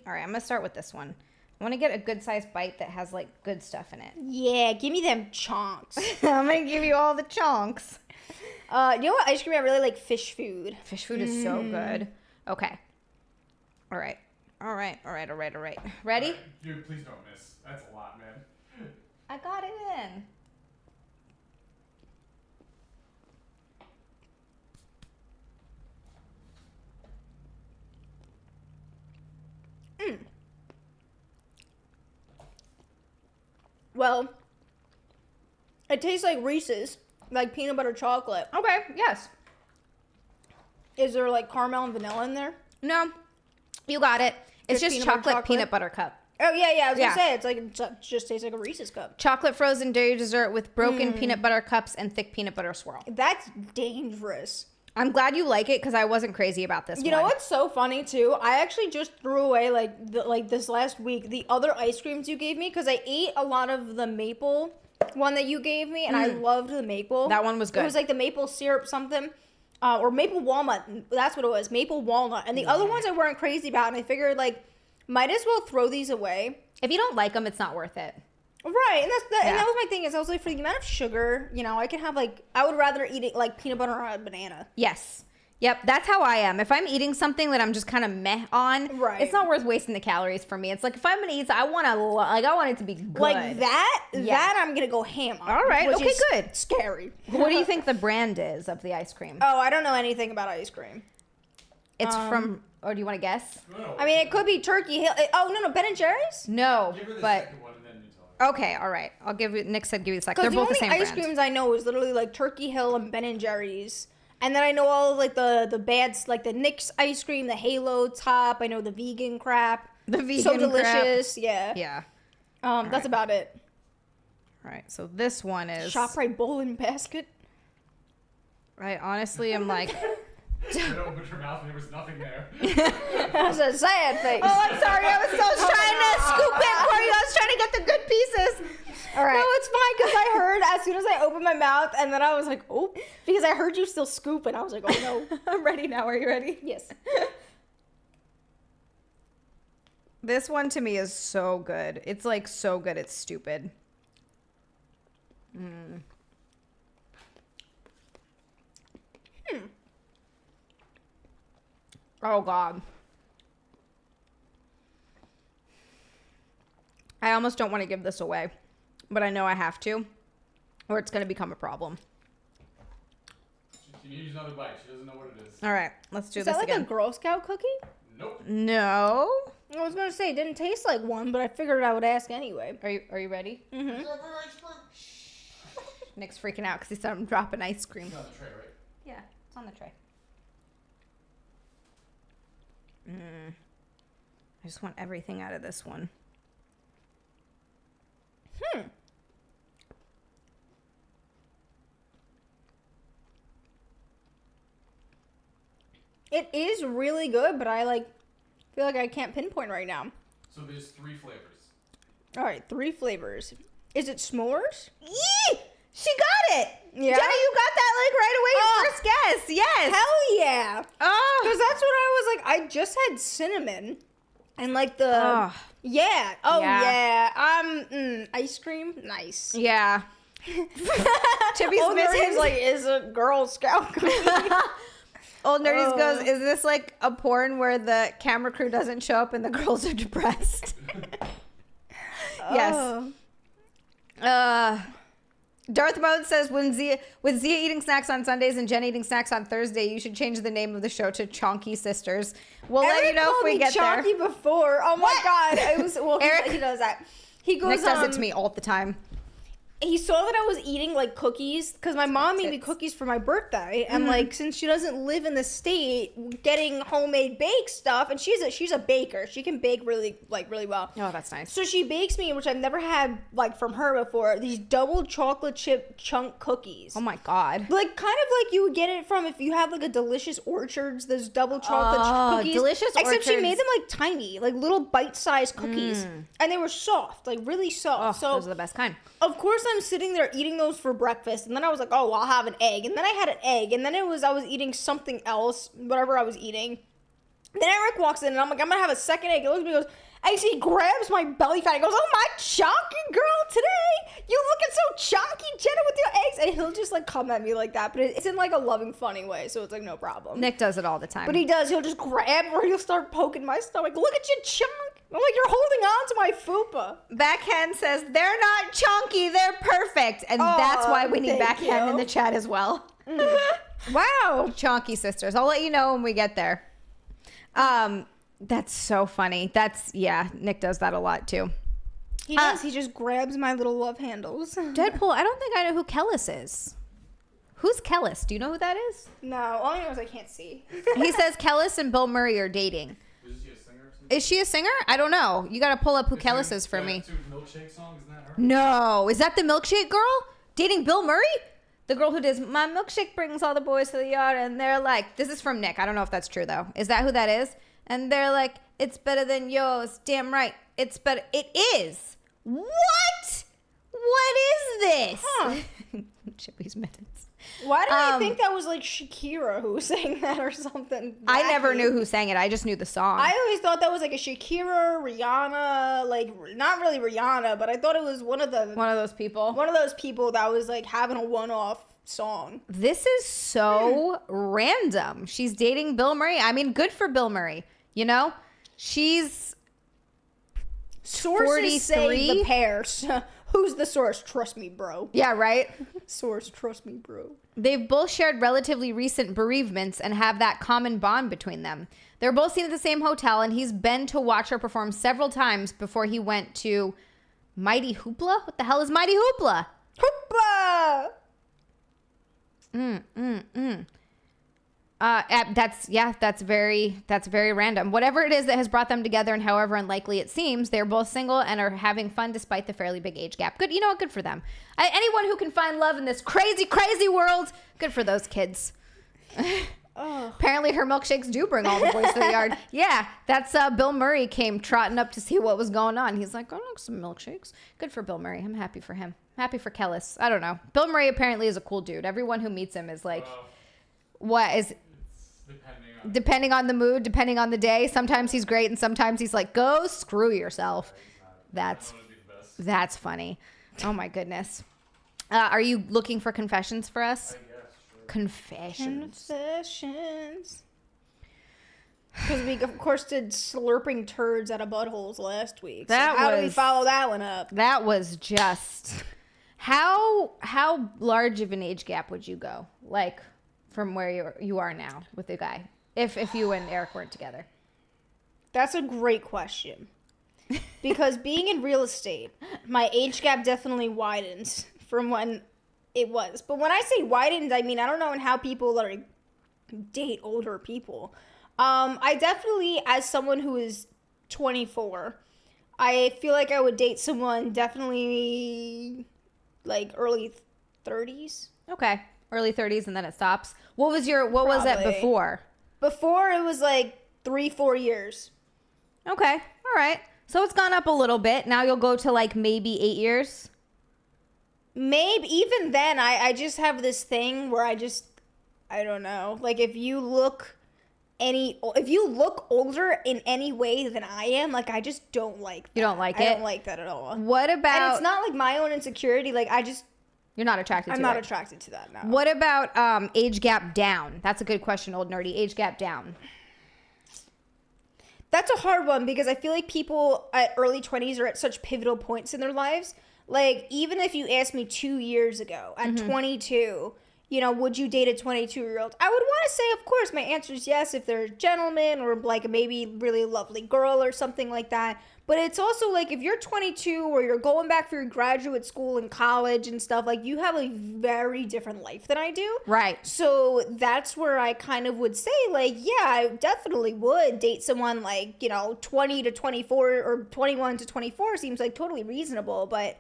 All right, I'm going to start with this one. I want to get a good-sized bite that has, like, good stuff in it. Yeah, give me them chonks. I'm going to give you all the chunks. You know what ice cream I really like? Fish food. Fish food is so good. Okay. All right. Ready? Dude, please don't miss. That's a lot, man. I got it in. Well, it tastes like Reese's, like peanut butter chocolate. Okay, yes. Is there like caramel and vanilla in there? No, you got it. It's Just just peanut butter chocolate peanut butter cup. Oh yeah, I was Yeah. gonna say it's like it just tastes like a Reese's cup. Chocolate frozen dairy dessert with broken peanut butter cups and thick peanut butter swirl. That's dangerous. I'm glad you like it because I wasn't crazy about this You know what's so funny too? I actually just threw away like this last week the other ice creams you gave me because I ate a lot of the maple one that you gave me and I loved the maple. That one was good. It was like the maple syrup something. Or maple walnut. That's what it was. Maple walnut. And the other ones I weren't crazy about and I figured like might as well throw these away. If you don't like them, it's not worth it. Right, and Yeah. that was my thing. Is I was like, for the amount of sugar, you know, I can have like I would rather eat it like peanut butter on a banana. Yes. Yep, that's how I am. If I'm eating something that I'm just kind of meh on, Right. it's not worth wasting the calories for me. It's like if I'm gonna eat, I want it to be good. Like that, Yeah. that I'm gonna go ham on. All right, which okay, is good. Scary. What do you think the brand is of the ice cream? Oh, I don't know anything about ice cream. It's from. Or do you want to guess? No, I mean, it could be Turkey Hill. Oh no, Ben and Jerry's. No, give her the but second one and then you tell her. okay, all right. I'll give you. Nick said give you the second. They're Because the both the only same ice brand. creams I know is literally like Turkey Hill and Ben and Jerry's. And then I know all of like the bads, like the Nick's ice cream, the Halo top. I know the vegan crap. The vegan so crap. delicious. Yeah. Yeah. That's about it. All right, so this one is... ShopRite bowling basket. I honestly am like... You opened her mouth and there was nothing there. That's a sad face. Oh, I'm sorry. I was still trying to scoop it for you. I was trying to get the good pieces. All right. No, it's fine because I heard as soon as I opened my mouth, and then I was like, oh, because I heard you still scoop, and I was like, oh no. I'm ready now. Are you ready? Yes. This one to me is so good. It's like so good. It's stupid. Oh, God. I almost don't want to give this away, but I know I have to, or it's going to become a problem. She needs another bite. She doesn't know what it is. All right, let's do Is this that like again. a Girl Scout cookie? Nope. No. I was gonna say it didn't taste like one, but I figured I would ask anyway. Are you ready? Mm-hmm. Nick's freaking out because he saw him dropping ice cream. It's on the tray, right? Yeah, it's on the tray. I just want everything out of this one. It is really good, but I feel like I can't pinpoint right now. So there's 3 flavors. All right, 3 flavors. Is it s'mores? Yee! She got it! Yeah? Jenna, you got that like right away. Oh. First guess. Yes. Hell yeah! Oh. Because that's what I was like. I just had cinnamon, and like the Oh. yeah. Oh Yeah. yeah. Ice cream, nice. Yeah. Chippy's Old missing. Nerdy's like is a Girl Scout cookie. Old Nerdy's Oh. goes, is this like a porn where the camera crew doesn't show up and the girls are depressed? Yes. Oh. Darth Mode says, with Xia eating snacks on Sundays and Jen eating snacks on Thursday, you should change the name of the show to Chonky Sisters. We'll let you know if we get there. Chonky before. Oh my What? god! It was well. Eric- he does that. He goes. Nick does it to me all the time. He saw that I was eating like cookies because my mom made me Tits. cookies for my birthday, and like since she doesn't live in the state, getting homemade baked stuff, and she's a baker. She can bake really well. Oh, that's nice. So she bakes me, which I've never had like from her before, these double chocolate chip chunk cookies. Oh my God. Like kind of like you would get it from if you have like a Delicious Orchards, those double chocolate cookies. Delicious Except she made Orchards. them like tiny, like little bite-sized cookies, and they were soft, like really Oh, soft. So those are the best kind. of course I'm sitting there eating those for breakfast, and then I was like, oh, I'll have an egg, and then I had an egg, and then I was eating something else, whatever I was eating. Then Eric walks in, and I'm like, I'm gonna have a second egg. He looks at me and goes, he grabs my belly fat. He goes, oh, my chonky girl today. You looking so chonky, Jenna, with your eggs. And he'll just like come at me like that, but it's in like a loving, funny way, so it's like no problem. Nick does it all the time. But he does. He'll just grab or he'll start poking my stomach. Look at your chunk. I'm like, you're holding on to my fupa. Backhand says, they're not chunky, they're perfect. And that's why we need thank Backhand in you. the chat as well. Wow. Chonky Sisters. I'll let you know when we get there. That's so funny. Nick does that a lot too. He does. He just grabs my little love handles. Deadpool, I don't think I know who Kellis is. Who's Kellis? Do you know who that is? No, all I know is I can't see. He says Kellis and Bill Murray are dating. Is she a singer or something? Is she a singer? I don't know. You got to pull up who Kellis is for me. Two milkshake songs, isn't that her? No. Is that the milkshake girl? Dating Bill Murray? The girl who does, my milkshake brings all the boys to the yard, and they're like, this is from Nick. I don't know if that's true, though. Is that who that is? And they're like, it's better than yours. Damn right. It's better. It is. What? What is this? Huh. Chippy's minutes. Why did I think that was like Shakira who sang that or something? I never wacky? knew who sang it. I just knew the song. I always thought that was like a Shakira, Rihanna, like not really Rihanna, but I thought it was one of those people that was like having a one-off song. This is so random. She's dating Bill Murray. I mean, good for Bill Murray. You know, she's Sources say 43? the pair. Who's the source? Trust me, bro. yeah, right. Source, trust me, bro. They've both shared relatively recent bereavements and have that common bond between them. They're both seen at the same hotel, and he's been to watch her perform several times before he went to Mighty Hoopla. What the hell is Mighty Hoopla? Hoopla! That's very random. Whatever it is that has brought them together, and however unlikely it seems, they're both single and are having fun despite the fairly big age gap. Good, good for them. Anyone who can find love in this crazy, crazy world, good for those kids. Oh. Apparently her milkshakes do bring all the boys to the yard. Yeah, that's Bill Murray came trotting up to see what was going on. He's like, like some milkshakes. Good for Bill Murray. I'm happy for him. Happy for Kellis. I don't know. Bill Murray apparently is a cool dude. Everyone who meets him is like, depending on the mood, depending on the day. Sometimes he's great and sometimes he's like, go screw yourself. That's funny. Oh my goodness. Are you looking for confessions for us? Confessions. Because we, of course, did slurping turds out of buttholes last week. So how do we follow that one up? That was just... How large of an age gap would you go? Like, from where you are now with the guy? If you and Eric weren't together. That's a great question. Because being in real estate, my age gap definitely widens from when it was. But when I say widens, I mean, I don't know how people like date older people. I definitely, as someone who is 24, I feel like I would date someone definitely like early 30s. Okay. Early 30s and then it stops. What was that before? Before it was like 3-4 years. Okay. All right. So it's gone up a little bit. Now you'll go to like maybe 8 years. Maybe even then I just have this thing where I don't know. Like if you look older in any way than I am, like I just don't like that. You don't like it? I don't like that at all. What about... And it's not like my own insecurity. Like You're not attracted to it? I'm not attracted to that, no. What about age gap down? That's a good question, old nerdy. Age gap down. That's a hard one because I feel like people at early 20s are at such pivotal points in their lives. Like, even if you asked me 2 years ago, at 22, would you date a 22-year-old? I would want to say, of course, my answer is yes if they're a gentleman or like a maybe really lovely girl or something like that. But it's also like if you're 22 or you're going back for your graduate school and college and stuff, like you have a very different life than I do. Right. So that's where I kind of would say like, yeah, I definitely would date someone like, 20 to 24 or 21 to 24 seems like totally reasonable. But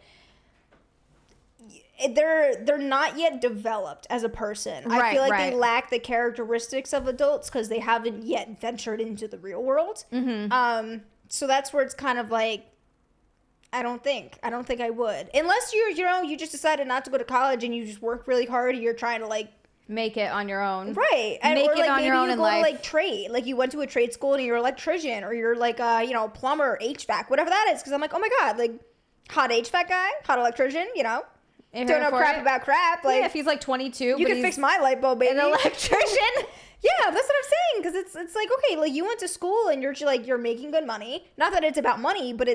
they're not yet developed as a person. I feel like they lack the characteristics of adults because they haven't yet ventured into the real world. Mm-hmm. So that's where it's kind of like, I don't think I would. Unless you just decided not to go to college and you just work really hard and you're trying to like make it on your own. Right. And make or it like on maybe your own you in go life. to like trade. Like you went to a trade school and you're an electrician or you're like a, plumber, HVAC, whatever that is. Because I'm like, oh my God, like hot HVAC guy, hot electrician, don't know crap about crap. Like, yeah, if he's like 22, you can fix my light bulb, baby. An electrician. Yeah, that's what I'm saying. Because it's like, okay, like you went to school and you're making good money. Not that it's about money, but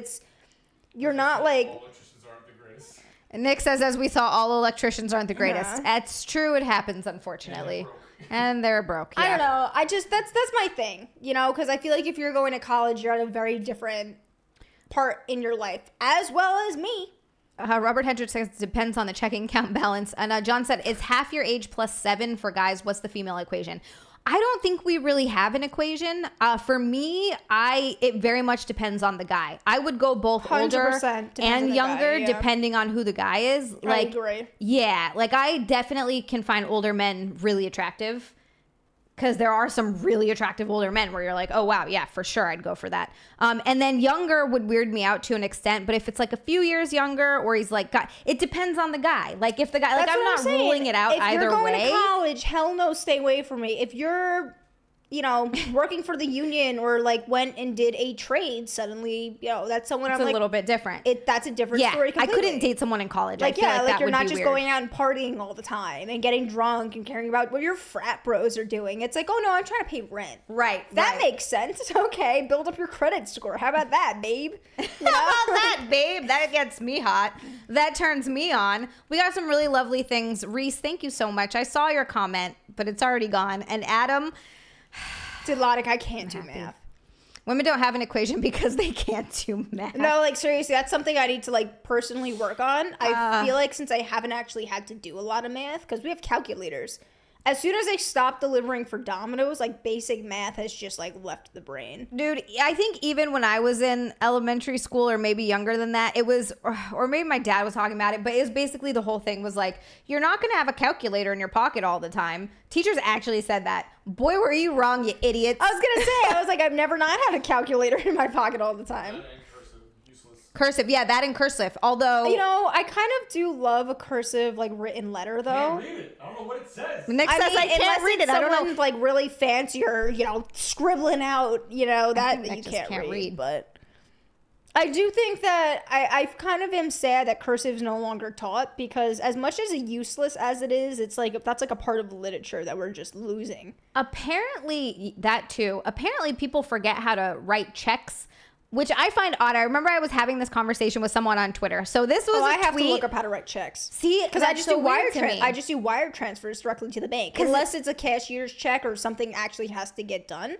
you're not like. All electricians aren't the greatest. And Nick says, as we saw, all electricians aren't the greatest. It's true. It happens, unfortunately. And they're broke. Yeah. I don't know. That's my thing, because I feel like if you're going to college, you're at a very different part in your life, as well as me. Robert Hendricks says it depends on the checking account balance. And John said, it's half your age plus 7 for guys. What's the female equation? I don't think we really have an equation. For me, it very much depends on the guy. I would go both older and younger, depending on who the guy is. Like, I agree. Yeah, like I definitely can find older men really attractive. Because there are some really attractive older men where you're like, oh, wow, yeah, for sure, I'd go for that. And then younger would weird me out to an extent. But if it's like a few years younger or he's like, it depends on the guy. Like if the guy, like I'm not ruling it out either way. If you're going to college, hell no, stay away from me. If you're, working for the union or like went and did a trade suddenly, that's someone it's I'm like. It's a little bit different. That's a different story completely. I couldn't date someone in college. Like, I feel like that you're would not be just weird. going out and partying all the time and getting drunk and caring about what your frat bros are doing. It's like, oh no, I'm trying to pay rent. Right. That makes sense. Okay, build up your credit score. How about that, babe? How about that, babe? That gets me hot. That turns me on. We got some really lovely things. Reese, thank you so much. I saw your comment, but it's already gone. And Adam... Dilotic, I can't do math. Women don't have an equation because they can't do math. No, like seriously, that's something I need to like personally work on. I feel like since I haven't actually had to do a lot of math, because we have calculators As soon as they stopped delivering for Domino's, like basic math has just like left the brain. Dude, I think even when I was in elementary school or maybe younger than that, it was, or maybe my dad was talking about it, but it was basically the whole thing was like, you're not going to have a calculator in your pocket all the time. Teachers actually said that. Boy, were you wrong, you idiots. I was going to say, I was like, I've never not had a calculator in my pocket all the time. Cursive, yeah, that and cursive. Although, you know, I kind of do love a cursive, like, written letter, though. I can't read it. I don't know what it says. Nick says I can't read it. I don't know. Like really fancy or, you know, scribbling out, you know, that I you just can't read. But I do think that I kind of am sad that cursive is no longer taught, because as much as useless as it is, it's like that's like a part of literature that we're just losing. apparently, that too. Apparently, people forget how to write checks, which I find odd. I remember I was having this conversation with someone on Twitter. So this was I a have tweet. to look up how to write checks. See, Because I just do wire transfers. I just do wire transfers directly to the bank, unless it's a cashier's check or something actually has to get done.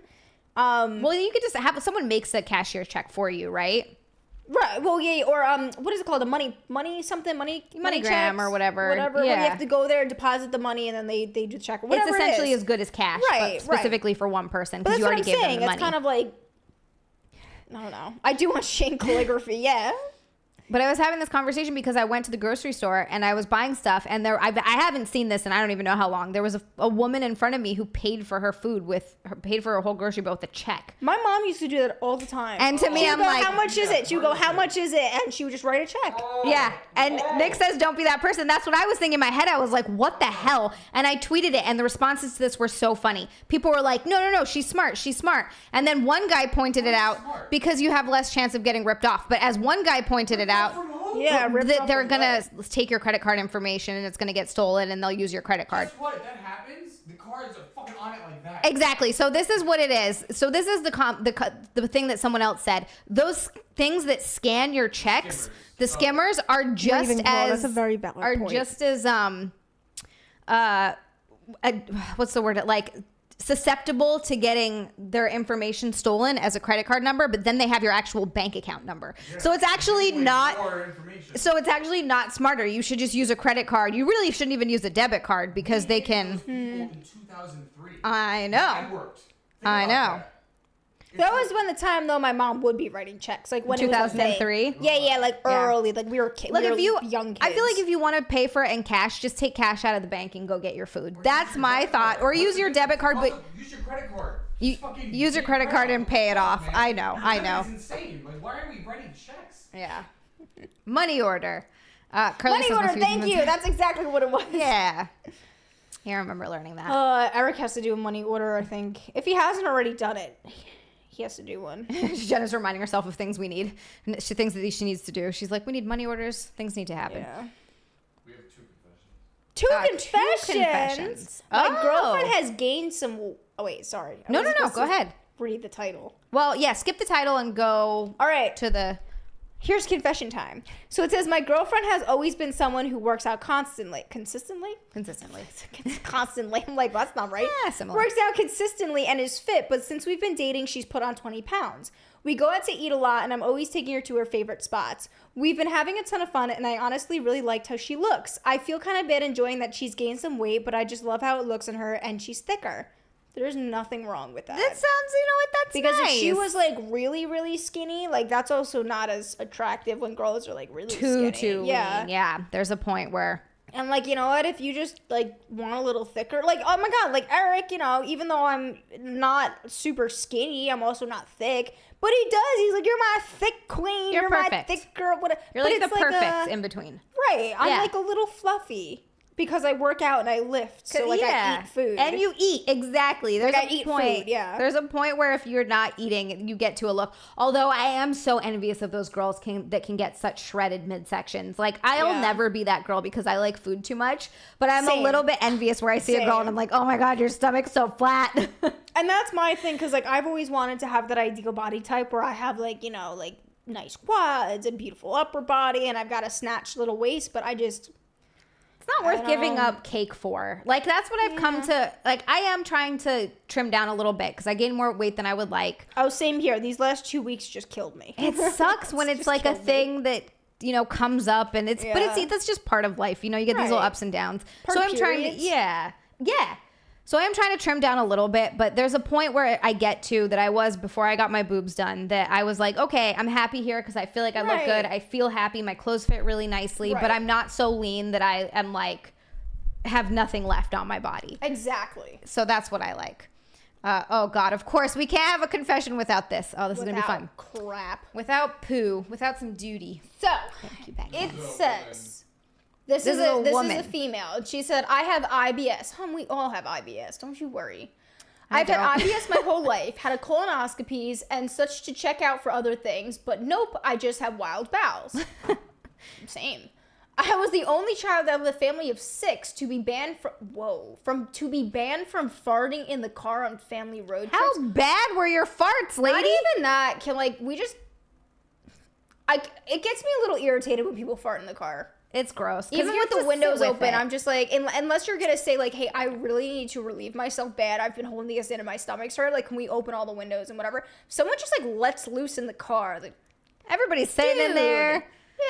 Well, you could just have someone makes a cashier check for you, right? Right. Well, yeah. Or what is it called? A money MoneyGram checks? or whatever. Whatever. Where Yeah. you have to go there, deposit the money, and then they do the check. Or whatever It's essentially it is. as good as cash, Right, but specifically for one person But because that's you what already I'm gave saying. them the It's money. kind of like, I don't know. I do want Shane calligraphy. Yeah. But I was having this conversation because I went to the grocery store and I was buying stuff, and I haven't seen this and I don't even know how long. There was a woman in front of me who paid for her food paid for her whole grocery bill with a check. My mom used to do that all the time. And to me, She would I'm go, like, how much is it? She would go, how much is it? And she would just write a check. yeah. And Nick says, don't be that person. That's what I was thinking in my head. I was like, what the hell? And I tweeted it, and the responses to this were so funny. People were like, no, she's smart. She's smart. And then one guy pointed it out because you have less chance of getting ripped off. But as one guy pointed it out, Yeah, ripped off they're from gonna what? take your credit card information and it's gonna get stolen and they'll use your credit card. Guess what? If that happens, the cards are fucking on it like that. Exactly. So this is what it is. So this is the thing that someone else said. Those things that scan your checks, the skimmers are just even close. as That's a very valid are point. just as what's the word? Like susceptible to getting their information stolen as a credit card number, but then they have your actual bank account number. Yeah, so it's actually way not more information. so it's actually not smarter. You should just use a credit card. You really shouldn't even use a debit card because they can. Those people in 2003. I know. That worked. Think I about know. that. That was when the time though my mom would be writing checks, like when it was a thing. 2003? Yeah, like Yeah. early, like we were Look, we were if you, young kids. I feel like if you want to pay for it in cash, just take cash out of the bank and go get your food. That's my thought. Or use your debit card, but Also, use your credit card. you Just fucking use your get credit card and pay it off. man. I know. That is insane. Like, why are we writing checks? Yeah. Money order. Carly money says order. must be Thank human- you. That's exactly what it was. Yeah. Yeah, I remember learning that. Eric has to do a money order, I think. If he hasn't already done it, he has to do one. Jenna's reminding herself of things we need. She thinks that she needs to do. She's like, we need money orders. Things need to happen. Yeah. We have two confessions. Two confessions. My Oh. girlfriend has gained some. Oh wait, sorry. I No, wasn't no. supposed Go to ahead. Read the title. Well, yeah. Skip the title and go All right. to the. Here's confession time. So it says, my girlfriend has always been someone who works out consistently. Consistently? Constantly. I'm like, well, that's not right. Yeah, similar. Works out consistently and is fit, but since we've been dating, she's put on 20 pounds. We go out to eat a lot, and I'm always taking her to her favorite spots. We've been having a ton of fun, and I honestly really liked how she looks. I feel kind of bad enjoying that she's gained some weight, but I just love how it looks on her, and she's thicker. There's nothing wrong with that. That sounds, you know what? That's Because nice. if she was like really, really skinny, like that's also not as attractive when girls are like really too skinny. lean. Yeah. Yeah. There's a point where. And like, you know what? If you just like want a little thicker, like, oh my God, like Eric, you know, even though I'm not super skinny, I'm also not thick. But he does. He's like, you're my thick queen. You're my perfect. thick girl. Whatever. You're But like the it's perfect in between. Right. I'm Yeah. like a little fluffy because I work out and I lift. So like I eat food. And you eat, exactly. There's Like, a I eat point. food, yeah. There's a point where if you're not eating, you get to a look. Although I am so envious of those girls that can get such shredded midsections. Like I'll Yeah. never be that girl because I like food too much. But I'm Same. a little bit envious where I see a girl Same. and I'm like, oh my God, your stomach's so flat. And that's my thing, because like I've always wanted to have that ideal body type where I have like, you know, like nice quads and beautiful upper body, and I've got a snatched little waist, but I just It's not worth giving up cake for. Like, that's what I've come to. Like, I am trying to trim down a little bit because I gained more weight than I would like. oh, same here. These last 2 weeks just killed me. It sucks when it's just like a killed me. thing that, you know, comes up and it's, but Yeah. that's just part of life. You know, you get these little Right. ups and downs. Part so of I'm trying to, periods. yeah. So I am trying to trim down a little bit, but there's a point where I get to that I was before I got my boobs done, that I was like, okay, I'm happy here because I feel like I look Right. good. I feel happy. My clothes fit really nicely, Right. but I'm not so lean that I am like, have nothing left on my body. Exactly. So that's what I like. Oh God, of course, we can't have a confession without this. Oh, this is going to be fun. Crap. Without poo, without some duty. So, Thank you, Becky. it says, this is a a woman. female. She said, I have IBS. We all have IBS. Don't you worry. I I've had don't. IBS my whole life, had a colonoscopies and such to check out for other things, but nope, I just have wild bowels. Same. I was the only child out of a family of 6 to be banned from farting in the car on family road trips. How bad were your farts, lady? Not even that. It gets me a little irritated when people fart in the car. It's gross. 'Cause Even you with have the to windows sit with open, it. I'm just like, unless you're gonna say like, hey, I really need to relieve myself bad. I've been holding this in and my stomach's hurt. Like, can we open all the windows and whatever? Someone just like lets loose in the car. Like, Everybody's sitting in dude. there.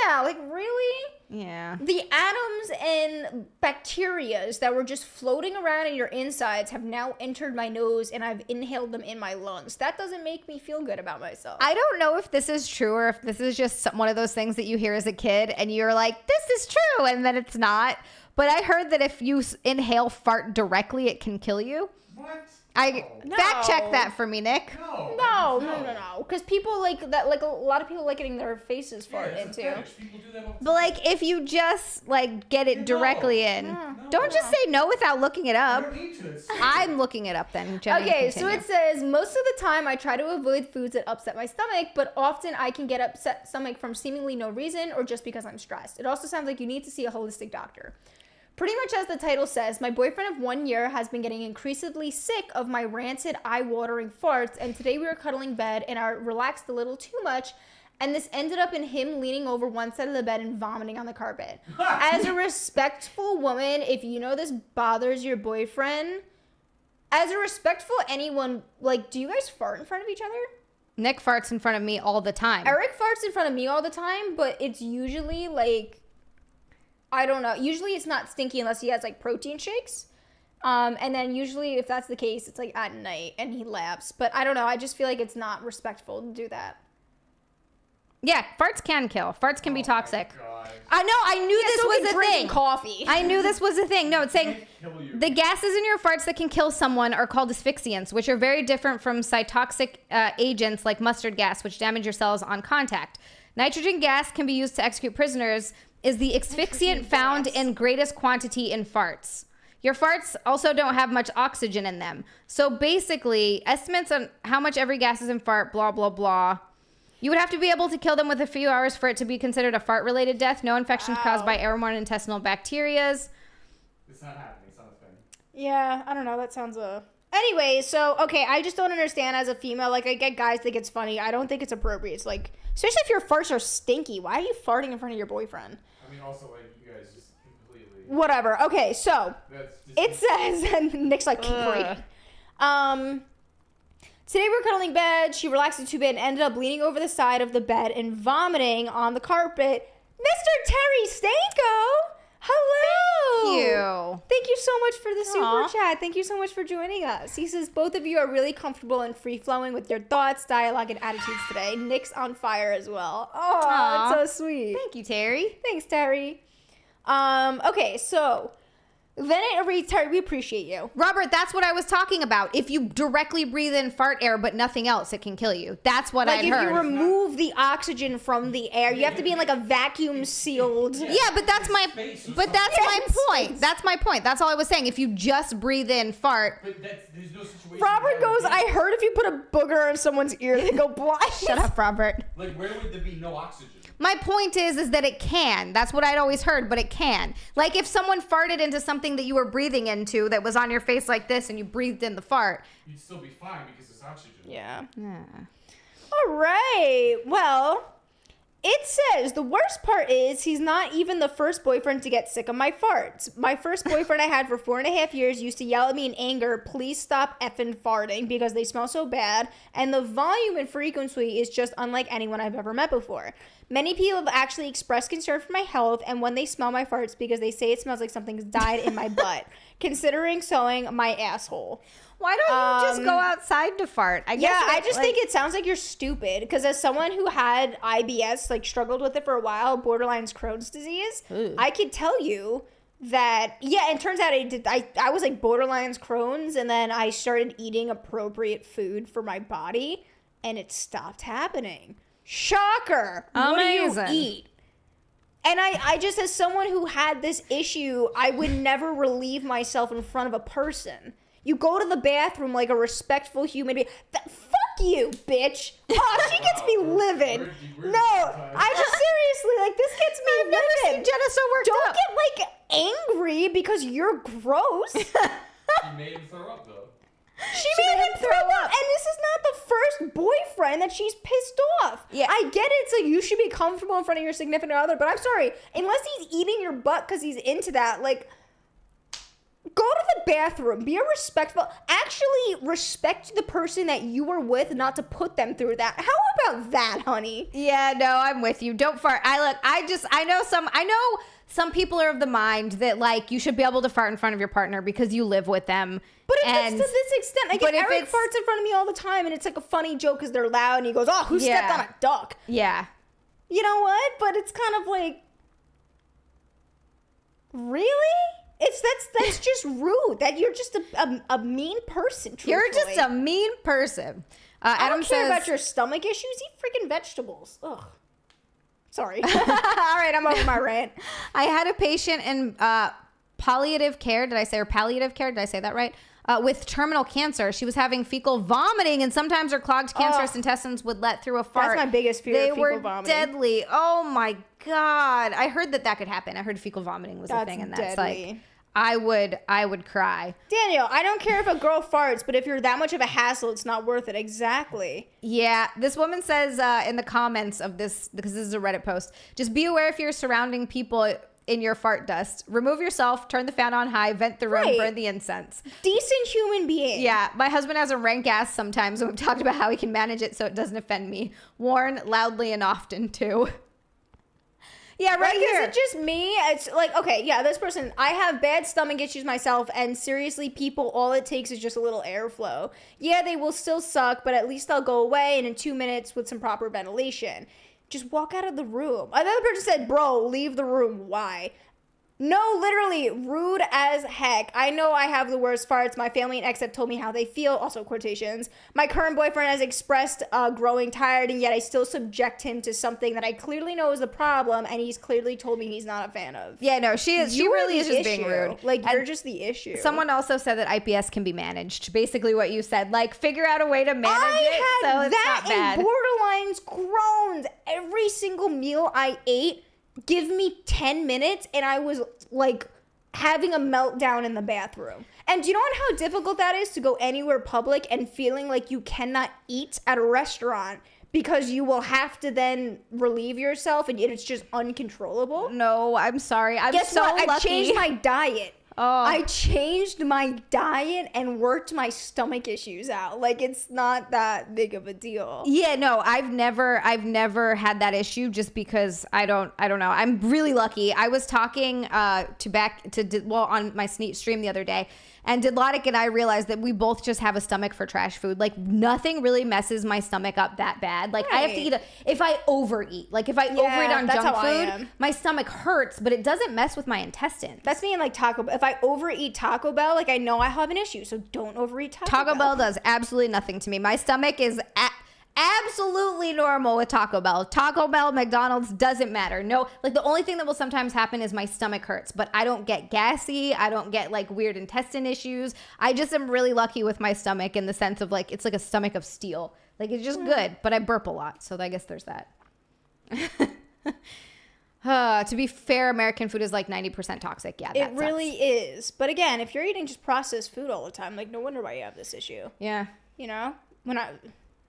Yeah, like really? Yeah. The atoms and bacterias that were just floating around in your insides have now entered my nose and I've inhaled them in my lungs. That doesn't make me feel good about myself. I don't know if this is true or if this is just one of those things that you hear as a kid and you're like, this is true, and then it's not. But I heard that if you inhale fart directly, it can kill you. What? No. Fact check that for me, Nick. No. No. Because people like that, like a lot of people like getting their faces Yeah, fart it's a into. fetish. People do that all the But like, if you just like get it directly in, don't just say no without looking it You up. don't need to. It's I'm looking it up then. Jenna, you Okay, so continue. it says most of the time I try to avoid foods that upset my stomach, but often I can get upset stomach from seemingly no reason or just because I'm stressed. It also sounds like you need to see a holistic doctor. Pretty much as the title says, my boyfriend of 1 year has been getting increasingly sick of my rancid, eye-watering farts, and today we were cuddling bed and I relaxed a little too much, and this ended up in him leaning over one side of the bed and vomiting on the carpet. As a respectful woman, if you know this bothers your boyfriend, as a respectful anyone, like, do you guys fart in front of each other? Nick farts in front of me all the time. Eric farts in front of me all the time, but it's usually like, I don't know. Usually it's not stinky unless he has like protein shakes. And then usually if that's the case, it's like at night and he laughs. But I don't know. I just feel like it's not respectful to do that. Yeah, farts can kill. Farts can be toxic. God. I know. I knew this So was can a drinking thing. coffee. I knew this was a thing. No, it's saying Can't kill you. the gases in your farts that can kill someone are called asphyxiants, which are very different from cytotoxic agents like mustard gas, which damage your cells on contact. Nitrogen gas can be used to execute prisoners, is the asphyxiant found in greatest quantity in farts. Your farts also don't have much oxygen in them. So basically, estimates on how much every gas is in fart, blah, blah, blah. You would have to be able to kill them with a few hours for it to be considered a fart-related death. No infections caused by airborne intestinal bacterias. It's not happening. It's not a thing. Yeah, I don't know. That sounds Anyway, so, okay, I just don't understand as a female. Like, I get guys think it's funny. I don't think it's appropriate. It's like, especially if your farts are stinky. Why are you farting in front of your boyfriend? I mean, also, like, you guys just completely. Whatever. Okay, so, That's just. it says, and Nick's like, great. Today we're cuddling bed. She relaxed into bed and ended up leaning over the side of the bed and vomiting on the carpet. Mr. Terry Stanko! Hello! Thank you. Thank you so much for the Aw. super chat. Thank you so much for joining us. He says, both of you are really comfortable and free-flowing with your thoughts, dialogue, and attitudes today. Nick's on fire as well. Oh, Aw. that's so sweet. Thank you, Terry. Thanks, Terry. Okay, so then it reads, Terry, we appreciate you. Robert, that's what I was talking about. If you directly breathe in fart air but nothing else, it can kill you. That's what Like I'd if heard. you remove the oxygen from the air, you have to be in like a vacuum sealed. Yeah, but that's my Space or but that's something. my Yeah, point. space. That's my point. That's all I was saying. If you just breathe in fart, But there's no situation. Robert where goes, there would I heard if you put a booger in someone's ear, they go blind. shut up, Robert. be- Like, where would there be no oxygen? My point is that it can. That's what I'd always heard, but it can. Like if someone farted into something that you were breathing into that was on your face like this and you breathed in the fart. You'd still be fine because it's oxygen. Yeah. Yeah. All right. Well, it says the worst part is he's not even the first boyfriend to get sick of my farts. My first boyfriend I had for 4.5 years used to yell at me in anger, please stop effing farting because they smell so bad. And the volume and frequency is just unlike anyone I've ever met before. Many people have actually expressed concern for my health and when they smell my farts because they say it smells like something's died in my butt, considering sewing my asshole. Why don't you just go outside to fart? I guess I just think it sounds like you're stupid. Because as someone who had IBS, like struggled with it for a while, borderline Crohn's disease, I could tell you that, and it turns out I was like borderline Crohn's, and then I started eating appropriate food for my body, and it stopped happening. Shocker. Amazing. What do you eat? And I just, as someone who had this issue, I would never relieve myself in front of a person. You go to the bathroom like a respectful human being. Fuck you, bitch. Oh, she gets me livid. No, I just seriously, like, this gets me livid. I've never seen Jenna so worked up. Don't get, like, angry because you're gross. She made him throw up, though. She made him throw up. And this is not the first boyfriend that she's pissed off. Yeah. I get it. So you should be comfortable in front of your significant other. But I'm sorry. Unless he's eating your butt because he's into that, like, go to the bathroom. Be a respectful. Actually, respect the person that you were with, not to put them through that. How about that, honey? Yeah, no, I'm with you. Don't fart. I know some people are of the mind that, like, you should be able to fart in front of your partner because you live with them. But if it's to this extent, like, if Eric farts in front of me all the time and it's like a funny joke because they're loud and he goes, oh, who stepped on a duck? Yeah. You know what? But it's kind of like, really? That's just rude. That you're just a mean person, truthfully. You're just a mean person. I don't care about your stomach issues. Eat freaking vegetables. Ugh. Sorry. All right, I'm over my rant. I had a patient in palliative care. Did I say that right? With terminal cancer. She was having fecal vomiting, and sometimes her clogged cancerous intestines would let through a fart. That's my biggest fear. They fecal were vomiting. deadly. Oh my God. I heard that could happen. I heard fecal vomiting was a thing, and that's deadly. Like, I would cry. Daniel, I don't care if a girl farts, but if you're that much of a hassle, it's not worth it. Exactly. Yeah. This woman says in the comments of this, because this is a Reddit post, just be aware if you're surrounding people in your fart dust. Remove yourself, turn the fan on high, vent the room, burn the incense. Decent human being. Yeah. My husband has a rank ass sometimes, and we've talked about how he can manage it so it doesn't offend me. Warn loudly and often too. Yeah, right here. Is it just me? It's like, okay, yeah, this person, I have bad stomach issues myself, and seriously, people, all it takes is just a little airflow. Yeah, they will still suck, but at least they'll go away, and in 2 minutes with some proper ventilation. Just walk out of the room. Another person said, bro, leave the room. Why? No, literally, rude as heck. I know I have the worst farts. My family and ex have told me how they feel. Also quotations. My current boyfriend has expressed growing tired, and yet I still subject him to something that I clearly know is the problem, and he's clearly told me he's not a fan of. Yeah, no, she is. She really is just being rude. Like, you're just the issue. Someone also said that IBS can be managed. Basically what you said. Like, figure out a way to manage it so it's not bad. I had that in borderlines, Crohn's. Every single meal I ate, give me 10 minutes and I was like having a meltdown in the bathroom. And do you know how difficult that is to go anywhere public and feeling like you cannot eat at a restaurant because you will have to then relieve yourself and it's just uncontrollable? No, I'm sorry. Guess so what? lucky. I changed my diet. Oh. I changed my diet and worked my stomach issues out. Like, it's not that big of a deal. Yeah, no, I've never had that issue just because I don't know. I'm really lucky. I was talking on my stream the other day, and Didlotic and I realized that we both just have a stomach for trash food. Like, nothing really messes my stomach up that bad. Like, I have to eat if I overeat. Like, if I overeat on junk food, my stomach hurts, but it doesn't mess with my intestines. That's me in like Taco Bell. If I overeat Taco Bell, like, I know I have an issue, so don't overeat Taco Bell does absolutely nothing to me. My stomach is absolutely normal with Taco Bell. Taco Bell, McDonald's, doesn't matter. No, like, the only thing that will sometimes happen is my stomach hurts, but I don't get gassy. I don't get like weird intestine issues. I just am really lucky with my stomach in the sense of like, it's like a stomach of steel. Like, it's just good, but I burp a lot. So I guess there's that. To be fair, American food is like 90% toxic. Yeah, it really is. But again, if you're eating just processed food all the time, like, no wonder why you have this issue. Yeah. You know?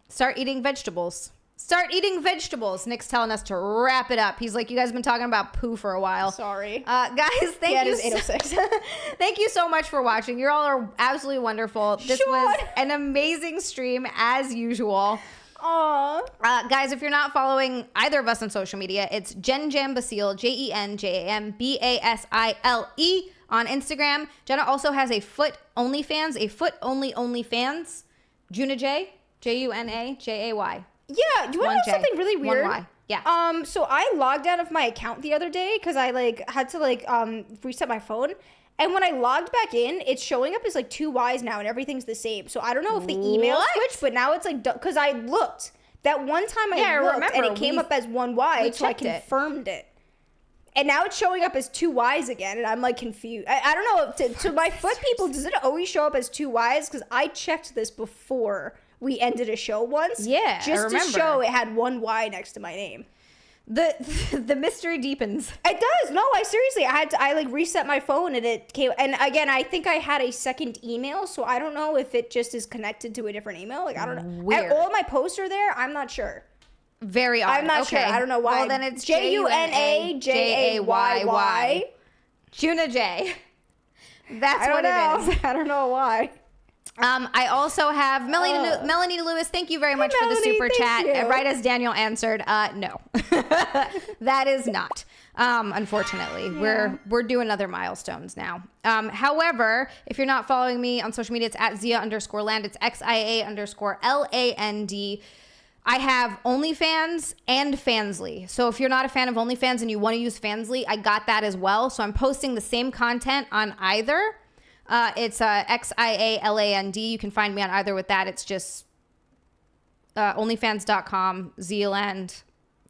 Start eating vegetables. Start eating vegetables. Nick's telling us to wrap it up. He's like, you guys have been talking about poo for a while. Sorry. Guys, thank you. It is 8:06. Thank you so much for watching. You all are absolutely wonderful. This was an amazing stream as usual. Aw. Guys, if you're not following either of us on social media, it's Jen Jam Basile, JenJamBasile on Instagram. Jenna also has a foot OnlyFans, a foot only OnlyFans. Juna J, JUNAJAY. Yeah, do you want to know something really weird? 1Y. Yeah. So I logged out of my account the other day because I had to reset my phone. And when I logged back in, it's showing up as 2 Ys now, and everything's the same. So I don't know if the email switched, but now it's because I looked. That one time I looked, and it came up as 1 Y, so I confirmed it. And now it's showing up as 2 Ys again, and I'm confused. I don't know. To my foot people, does it always show up as 2 Ys? Because I checked this before we ended a show once. Yeah, just to show it had 1 Y next to my name. The mystery deepens. It does. No, I reset my phone and it came. And again, I think I had a second email, so I don't know if it just is connected to a different email. I don't know. Weird. All my posts are there. I'm not sure. Very odd. I'm not sure. I don't know why. Well, then it's JUNAJAYY. Juna J. That's what it is. I don't know why. I also have Melanie Lewis. Thank you very much for the super chat. Right as Daniel answered, no, that is not. Unfortunately, we're doing other milestones now. However, if you're not following me on social media, it's at Xia_land. It's XiaLand. I have OnlyFans and Fansly. So if you're not a fan of OnlyFans and you want to use Fansly, I got that as well. So I'm posting the same content on either. It's XiaLand. You can find me on either with that. It's just onlyfans.com, XiaLand,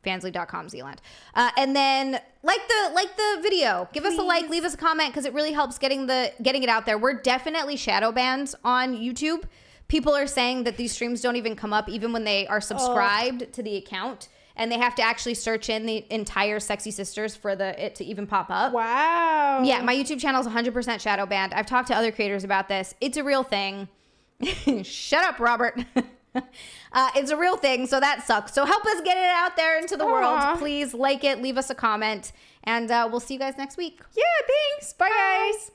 fansly.com, XiaLand. And then like the video. Give us a like, leave us a comment, because it really helps getting it out there. We're definitely shadow banned on YouTube. People are saying that these streams don't even come up even when they are subscribed to the account. And they have to actually search in the entire Sexy Sisters for it to even pop up. Wow. Yeah, my YouTube channel is 100% shadow banned. I've talked to other creators about this. It's a real thing. Shut up, Robert. It's a real thing, so that sucks. So help us get it out there into the world. Please like it, leave us a comment, and we'll see you guys next week. Yeah, thanks. Bye. Guys.